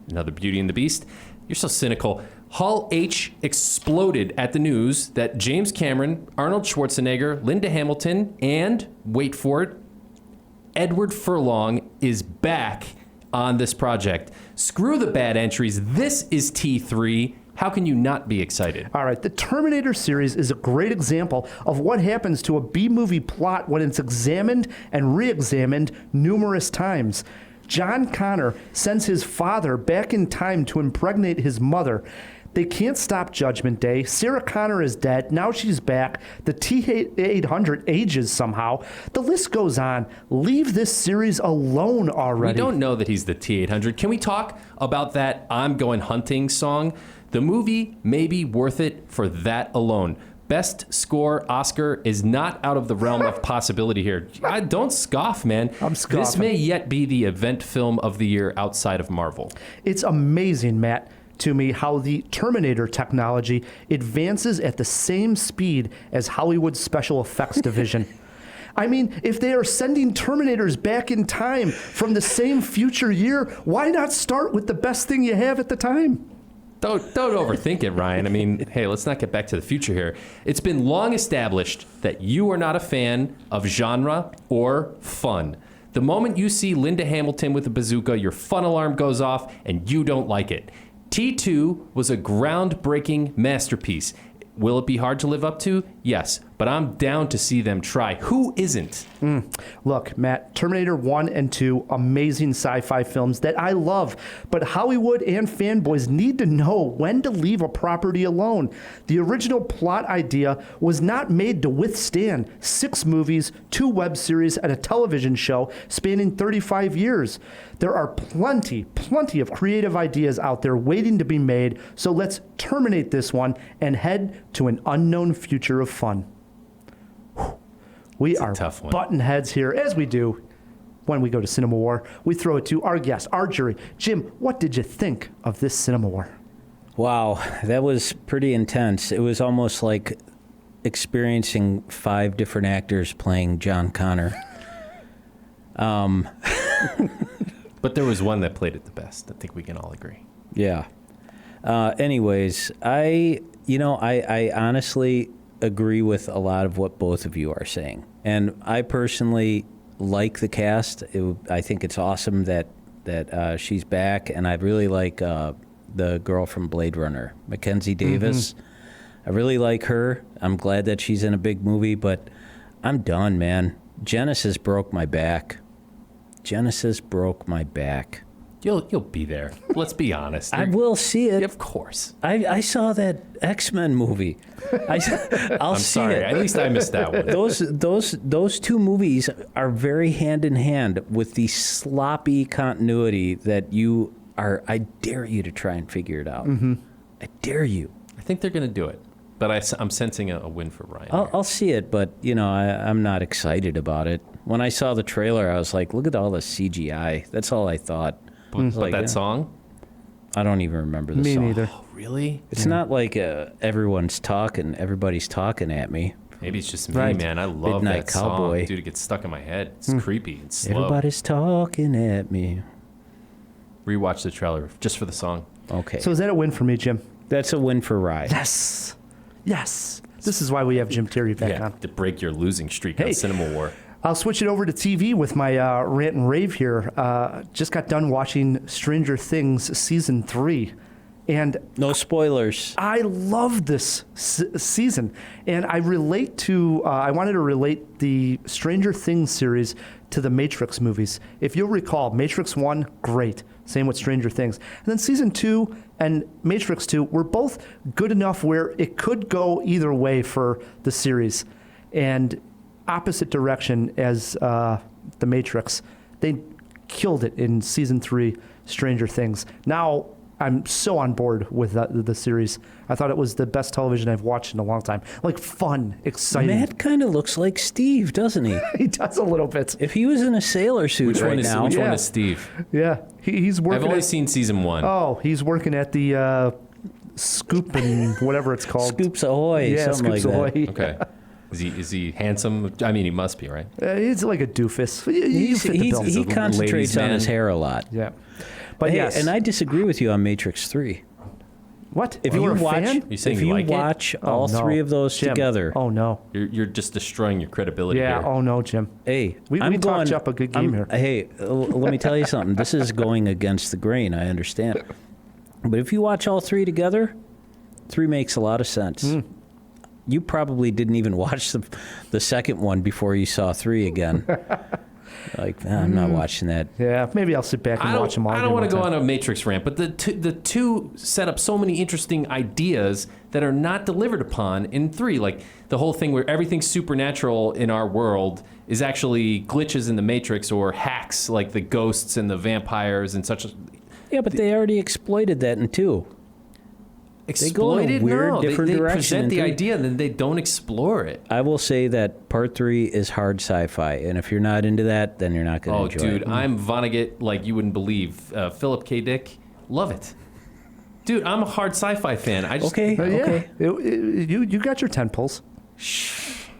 Another Beauty and the Beast. You're so cynical. Hall H exploded at the news that James Cameron, Arnold Schwarzenegger, Linda Hamilton, and, wait for it, Edward Furlong is back on this project. Screw the bad entries. This is T3. How can you not be excited? All right, the Terminator series is a great example of what happens to a B-movie plot when it's examined and re-examined numerous times. John Connor sends his father back in time to impregnate his mother. They can't stop Judgment Day. Sarah Connor is dead. Now she's back. The T-800 ages somehow. The list goes on. Leave this series alone already. We don't know that he's the T-800. Can we talk about that I'm Going Hunting song? The movie may be worth it for that alone. Best score Oscar is not out of the realm of possibility here. Don't scoff, man. I'm scoffing. This may yet be the event film of the year outside of Marvel. It's amazing, Matt, to me how the Terminator technology advances at the same speed as Hollywood's special effects division. I mean, if they are sending Terminators back in time from the same future year, why not start with the best thing you have at the time? Don't overthink it, Ryan. I mean, hey, let's not get back to the future here. It's been long established that you are not a fan of genre or fun. The moment you see Linda Hamilton with a bazooka, your fun alarm goes off and you don't like it. T2 was a groundbreaking masterpiece. Will it be hard to live up to? Yes, but I'm down to see them try. Who isn't? Look, Matt, Terminator 1 and 2, amazing sci-fi films that I love, but Hollywood and fanboys need to know when to leave a property alone. The original plot idea was not made to withstand 6 movies, 2 web series, and a television show spanning 35 years. There are plenty of creative ideas out there waiting to be made, so let's terminate this one and head to an unknown future of fun. We are button heads here, as we do when we go to Cinema War. We throw it to our guest, our jury. Jim, what did you think of this Cinema War? Wow, that was pretty intense. It was almost like experiencing 5 different actors playing John Connor. But there was one that played it the best. I think we can all agree. Yeah. Anyways, I honestly agree with a lot of what both of you are saying. And I personally like the cast. I think it's awesome that she's back. And I really like the girl from Blade Runner, Mackenzie Davis. I really like her. I'm glad that she's in a big movie, but I'm done, man. Genesis broke my back. You'll be there. Let's be honest. I will see it. Of course. I saw that X-Men movie. I'll I'm see sorry. it. At least I missed that one. Those 2 movies are very hand in hand with the sloppy continuity that you are. I dare you to try and figure it out. I dare you. I think they're going to do it. But I'm sensing a win for Ryan. I'll see it, but I'm not excited about it. When I saw the trailer, I was like, look at all the CGI. That's all I thought. But that song? I don't even remember the song. Me neither. Oh, really? It's not like everybody's talking at me. Maybe it's just me, Right. man. I love Midnight that Cowboy. song. Dude, it gets stuck in my head. It's creepy. It's slow. Everybody's talking at me. Rewatch the trailer just for the song. Okay. So is that a win for me, Jim? That's a win for Rye. Yes. This is why we have Jim Terry back on. To break your losing streak on Cinema War. I'll switch it over to TV with my rant and rave here. Just got done watching Stranger Things Season 3. And no spoilers. I love this season. And I wanted to relate the Stranger Things series to the Matrix movies. If you'll recall, Matrix 1, great. Same with Stranger Things. And then Season 2 and Matrix 2 were both good enough where it could go either way for the series. And opposite direction as the Matrix. They killed it in Season 3, Stranger Things. Now, I'm so on board with the series. I thought it was the best television I've watched in a long time. Like, fun, exciting. Matt kind of looks like Steve, doesn't he? He does a little bit. If he was in a sailor suit Which one now, is Steve? Yeah, he's working. I've only seen season 1. Oh, he's working at the Scoop and whatever it's called. Scoops Ahoy, Yeah, something Scoops like that. Ahoy. Okay. Is he handsome? I mean, he must be, right? He's like a doofus. You fit the bill. He concentrates on his hair a lot. Yeah. But Hey, yes. and I disagree with you on Matrix 3. What? If You you were a watch, fan? You saying if you you like it? watch Oh, all no. 3 of those Jim. together, Oh, no. You're just destroying your credibility Yeah, here. oh, no, Jim. hey, We I'm going, talked up a good game here. Hey, let me tell you something. This is going against the grain. I understand, but if you watch all 3 together, 3 makes a lot of sense. You probably didn't even watch the second one before you saw 3 again. Like, I'm not watching that. Yeah, maybe I'll sit back and watch them all. I don't want to go on a Matrix rant, but the two set up so many interesting ideas that are not delivered upon in 3. Like the whole thing where everything's supernatural in our world is actually glitches in the Matrix or hacks, like the ghosts and the vampires and such. Yeah, but they already exploited that in 2. They go in a Exploited? weird, No, different they direction. present in the 3. idea and then they don't explore it. I will say that part 3 is hard sci-fi, and if you're not into that, then you're not going to Oh, enjoy dude, it. I'm Vonnegut like you wouldn't believe. Philip K. Dick, love it. Dude, I'm a hard sci-fi fan. I just Okay, okay. You got your 10 pulls.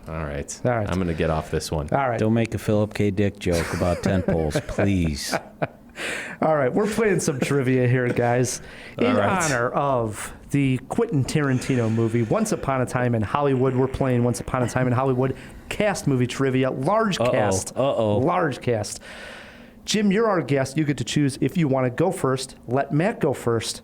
All right. All right. I'm gonna get off this one. All right. Don't make a Philip K. Dick joke about 10 poles, please. All right, we're playing some trivia here, guys. In All right. honor of the Quentin Tarantino movie, Once Upon a Time in Hollywood, we're playing Once Upon a Time in Hollywood cast movie trivia. Large cast. Large cast. Jim, you're our guest. You get to choose if you want to go first. Let Matt go first.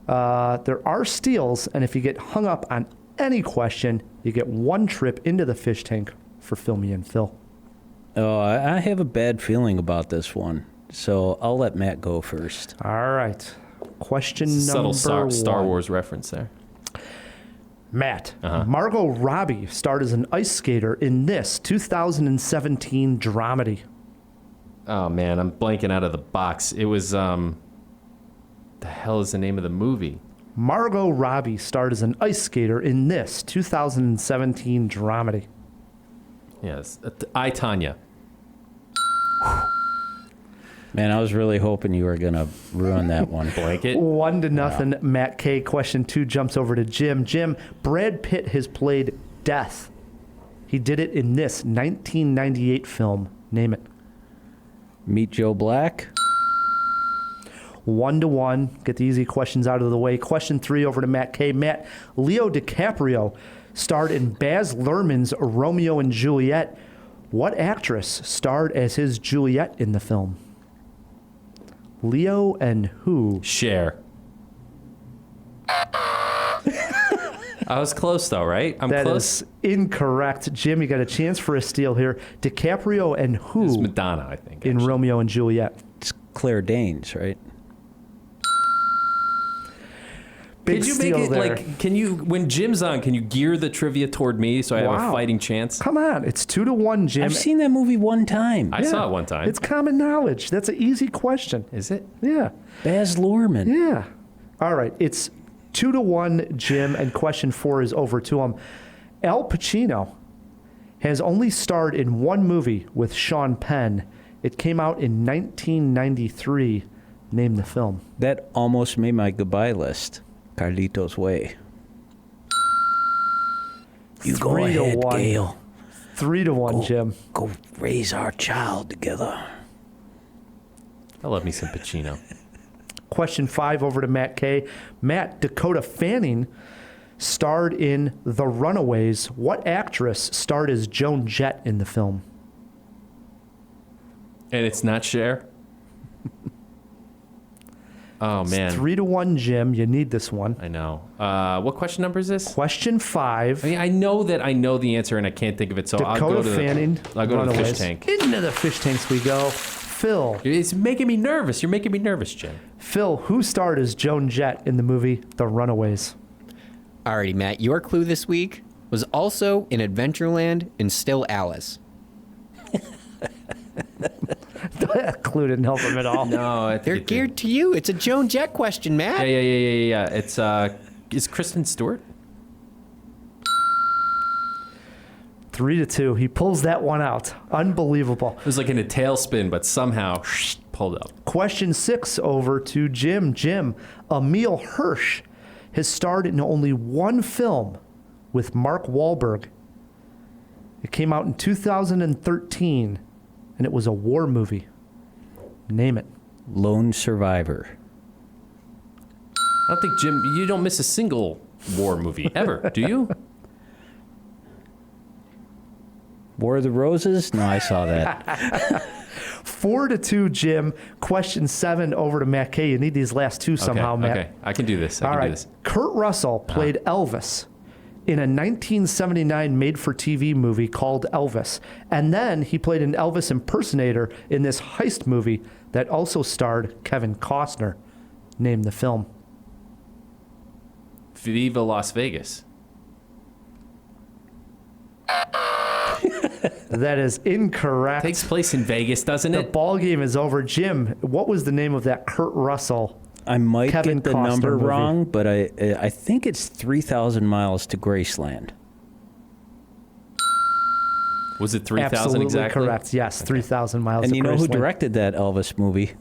There are steals, and if you get hung up on any question, you get 1 trip into the fish tank for Fill Me In, Phil. Oh, I have a bad feeling about this one, so I'll let Matt go first. All right. Question Subtle number Star 1. Wars reference there. Matt, Uh-huh. Margot Robbie starred as an ice skater in this 2017 dramedy. Oh man, I'm blanking out of the box. It was the hell is the name of the movie? Margot Robbie starred as an ice skater in this 2017 dramedy. Yes, I, Tonya. Man, I was really hoping you were going to ruin that one. Blanket. 1-0, Matt K. Question 2 jumps over to Jim. Jim, Brad Pitt has played Death. He did it in this 1998 film. Name it. Meet Joe Black. 1-1. Get the easy questions out of the way. Question 3 over to Matt K. Matt, Leo DiCaprio starred in Baz Luhrmann's Romeo and Juliet. What actress starred as his Juliet in the film? Leo and who? Cher. I was close though, right? I'm That close. is incorrect. Jim, you got a chance for a steal here. DiCaprio and who? It's Madonna, I think. In actually. Romeo and Juliet. It's Claire Danes, right? Big Could you make steal it there. like? Can you, when Jim's on, can you gear the trivia toward me so I have a Wow. fighting chance? Come on, it's 2-1, Jim. I've seen that movie one time. I saw it one time. It's common knowledge. That's an easy question. Is it? Yeah. Baz Luhrmann. Yeah. All right. It's 2-1, Jim, and question 4 is over to him. Al Pacino has only starred in one movie with Sean Penn. It came out in 1993. Name the film. That almost made my goodbye list. Carlito's Way. You go 3-1. ahead, Gail. 3-1, Jim. Go raise our child together. I love me some Pacino. Question 5 over to Matt K. Matt, Dakota Fanning starred in The Runaways. What actress starred as Joan Jett in the film? And it's not Cher? Oh, man. 3-1, Jim. You need this one. I know. What question number is this? Question 5. I mean, I know that I know the answer and I can't think of it, so I'll go Dakota to Fanning. I'll go to the fish Runaways. tank. Into the fish tanks we go. Phil. It's making me nervous. You're making me nervous, Jim. Phil, who starred as Joan Jett in the movie The Runaways? Alrighty, Matt, your clue this week was also in Adventureland and Still Alice. Clue didn't help him at all. No, I think They're geared to you. It's a Joan Jett question, Matt. Yeah. It's is Kristen Stewart? 3-2. He pulls that one out. Unbelievable. It was like in a tailspin, but somehow pulled up. Question 6 over to Jim. Jim, Emil Hirsch has starred in only one film with Mark Wahlberg. It came out in 2013, and it was a war movie. Name it. Lone Survivor. I don't think, Jim, you don't miss a single war movie ever, do you? War of the Roses? No, I saw that. 4-2, Jim. Question 7 over to Matt K. You need these last two somehow, Matt. Okay, I can do this. All right. Kurt Russell played Elvis in a 1979 made-for-TV movie called Elvis. And then he played an Elvis impersonator in this heist movie that also starred Kevin Costner. Name the film. Viva Las Vegas. That is incorrect. Takes place in Vegas, doesn't The it? ball game is over. Jim, what was the name of that Kurt Russell? I might Kevin get the Costner number movie? wrong, but I think it's 3,000 Miles to Graceland. Was it 3,000 Absolutely exactly? correct. Yes, 3,000 miles. And to you know who Graceland. directed that Elvis movie?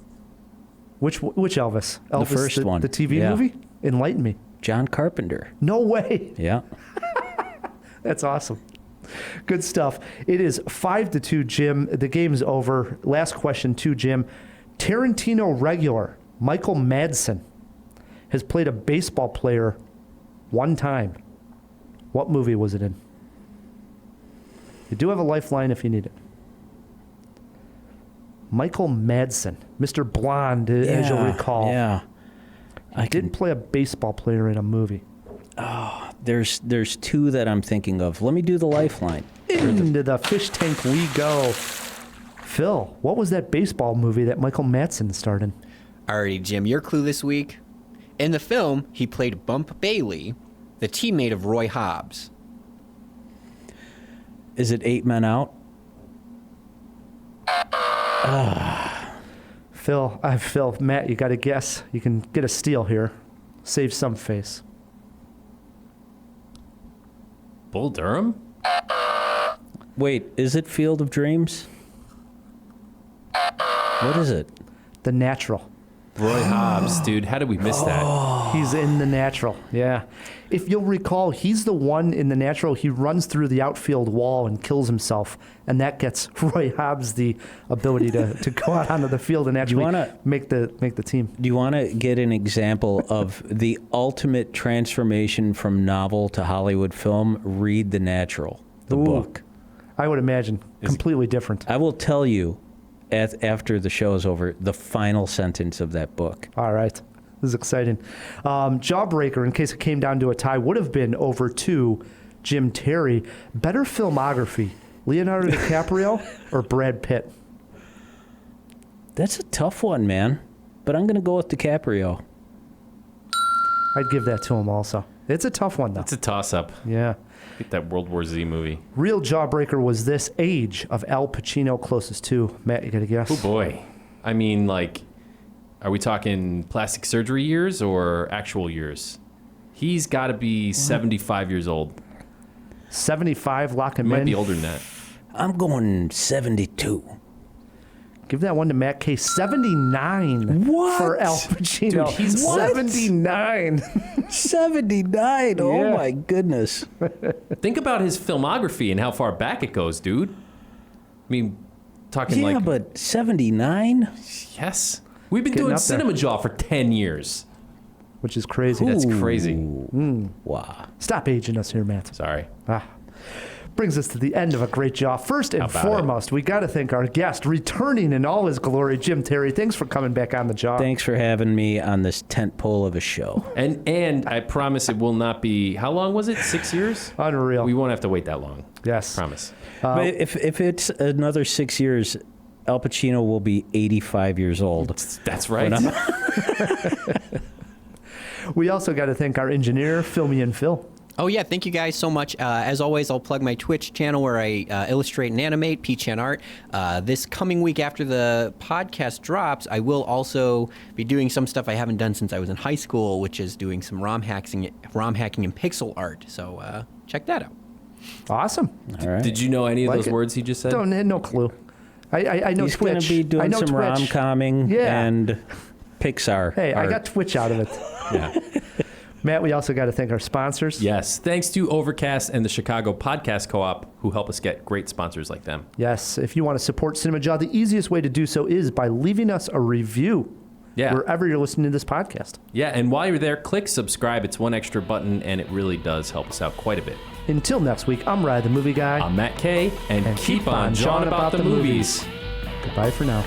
Which Elvis? Elvis, first one. The TV Yeah. movie? Enlighten me. John Carpenter. No way. Yeah. That's awesome. Good stuff. It is 5-2, Jim. The game's over. Last question, too, Jim. Tarantino regular Michael Madsen has played a baseball player one time. What movie was it in? You do have a lifeline if you need it. Michael Madsen, Mr. Blonde, as you'll recall. Yeah. He didn't play a baseball player in a movie. There's two that I'm thinking of. Let me do the lifeline. Into the fish tank we go. Phil, what was that baseball movie that Michael Madsen starred in? Alrighty, Jim, your clue this week. In the film, he played Bump Bailey, the teammate of Roy Hobbs. Is it 8 Men Out? Phil, Matt, you got to guess. You can get a steal here. Save some face. Bull Durham? Wait, is it Field of Dreams? What is it? The Natural. Roy Hobbs, dude. How did we miss that? He's in The Natural, yeah. If you'll recall, he's the one in The Natural. He runs through the outfield wall and kills himself, and that gets Roy Hobbs the ability to go out onto the field and actually make the team. Do you want to get an example of the ultimate transformation from novel to Hollywood film? Read The Natural, the book. I would imagine. Completely different. I will tell you, after the show is over, the final sentence of that book. All right. This is exciting. Jawbreaker, in case it came down to a tie, would have been over to Jim Terry. Better filmography, Leonardo DiCaprio or Brad Pitt? That's a tough one, man. But I'm going to go with DiCaprio. I'd give that to him also. It's a tough one, though. It's a toss-up. Yeah. Get that World War Z movie. Real Jawbreaker was this age of Al Pacino closest to. Matt, you got to guess? Oh, boy. I mean, like, are we talking plastic surgery years or actual years? He's got to be 75 years old. 75, lock him He might in. be older than that. I'm going 72. Give that one to Matt K. 79 for Al Pacino. Dude, he's 79. 79. Oh, Yeah. my goodness. Think about his filmography and how far back it goes, dude. I mean, talking Yeah, like... but 79? Yes. We've been Getting doing up there. Cinema Jaw for 10 years. Which is crazy. That's crazy. Wow. Stop aging us here, Matt. Sorry. Brings us to the end of a great jaw. First and How about foremost, we got to thank our guest, returning in all his glory, Jim Terry. Thanks for coming back on the jaw. Thanks for having me on this tent pole of a show. And I promise it will not be... How long was it? 6 years? Unreal. We won't have to wait that long. Yes. Promise. But if it's another 6 years, Al Pacino will be 85 years old. That's right. We also got to thank our engineer, Fill Me In Phil. Oh, yeah. Thank you guys so much. As always, I'll plug my Twitch channel where I illustrate and animate, P-Chan Art. This coming week after the podcast drops, I will also be doing some stuff I haven't done since I was in high school, which is doing some ROM hacking and pixel art. So check that out. Awesome. All right. Did you know any of Like those it. words he just said? No clue. I know He's Twitch. going to be I doing know some Twitch. rom-comming Yeah. and Pixar Hey, I art. got Twitch out of it. Yeah. Matt, we also got to thank our sponsors. Yes. Thanks to Overcast and the Chicago Podcast Co-op, who help us get great sponsors like them. Yes, if you want to support Cinema Jaw, the easiest way to do so is by leaving us a review wherever you're listening to this podcast. Yeah, and while you're there, click subscribe. It's one extra button, and it really does help us out quite a bit. Until next week, I'm Ryan the Movie Guy. I'm Matt Kay, and keep on jawing about the movies. Goodbye for now.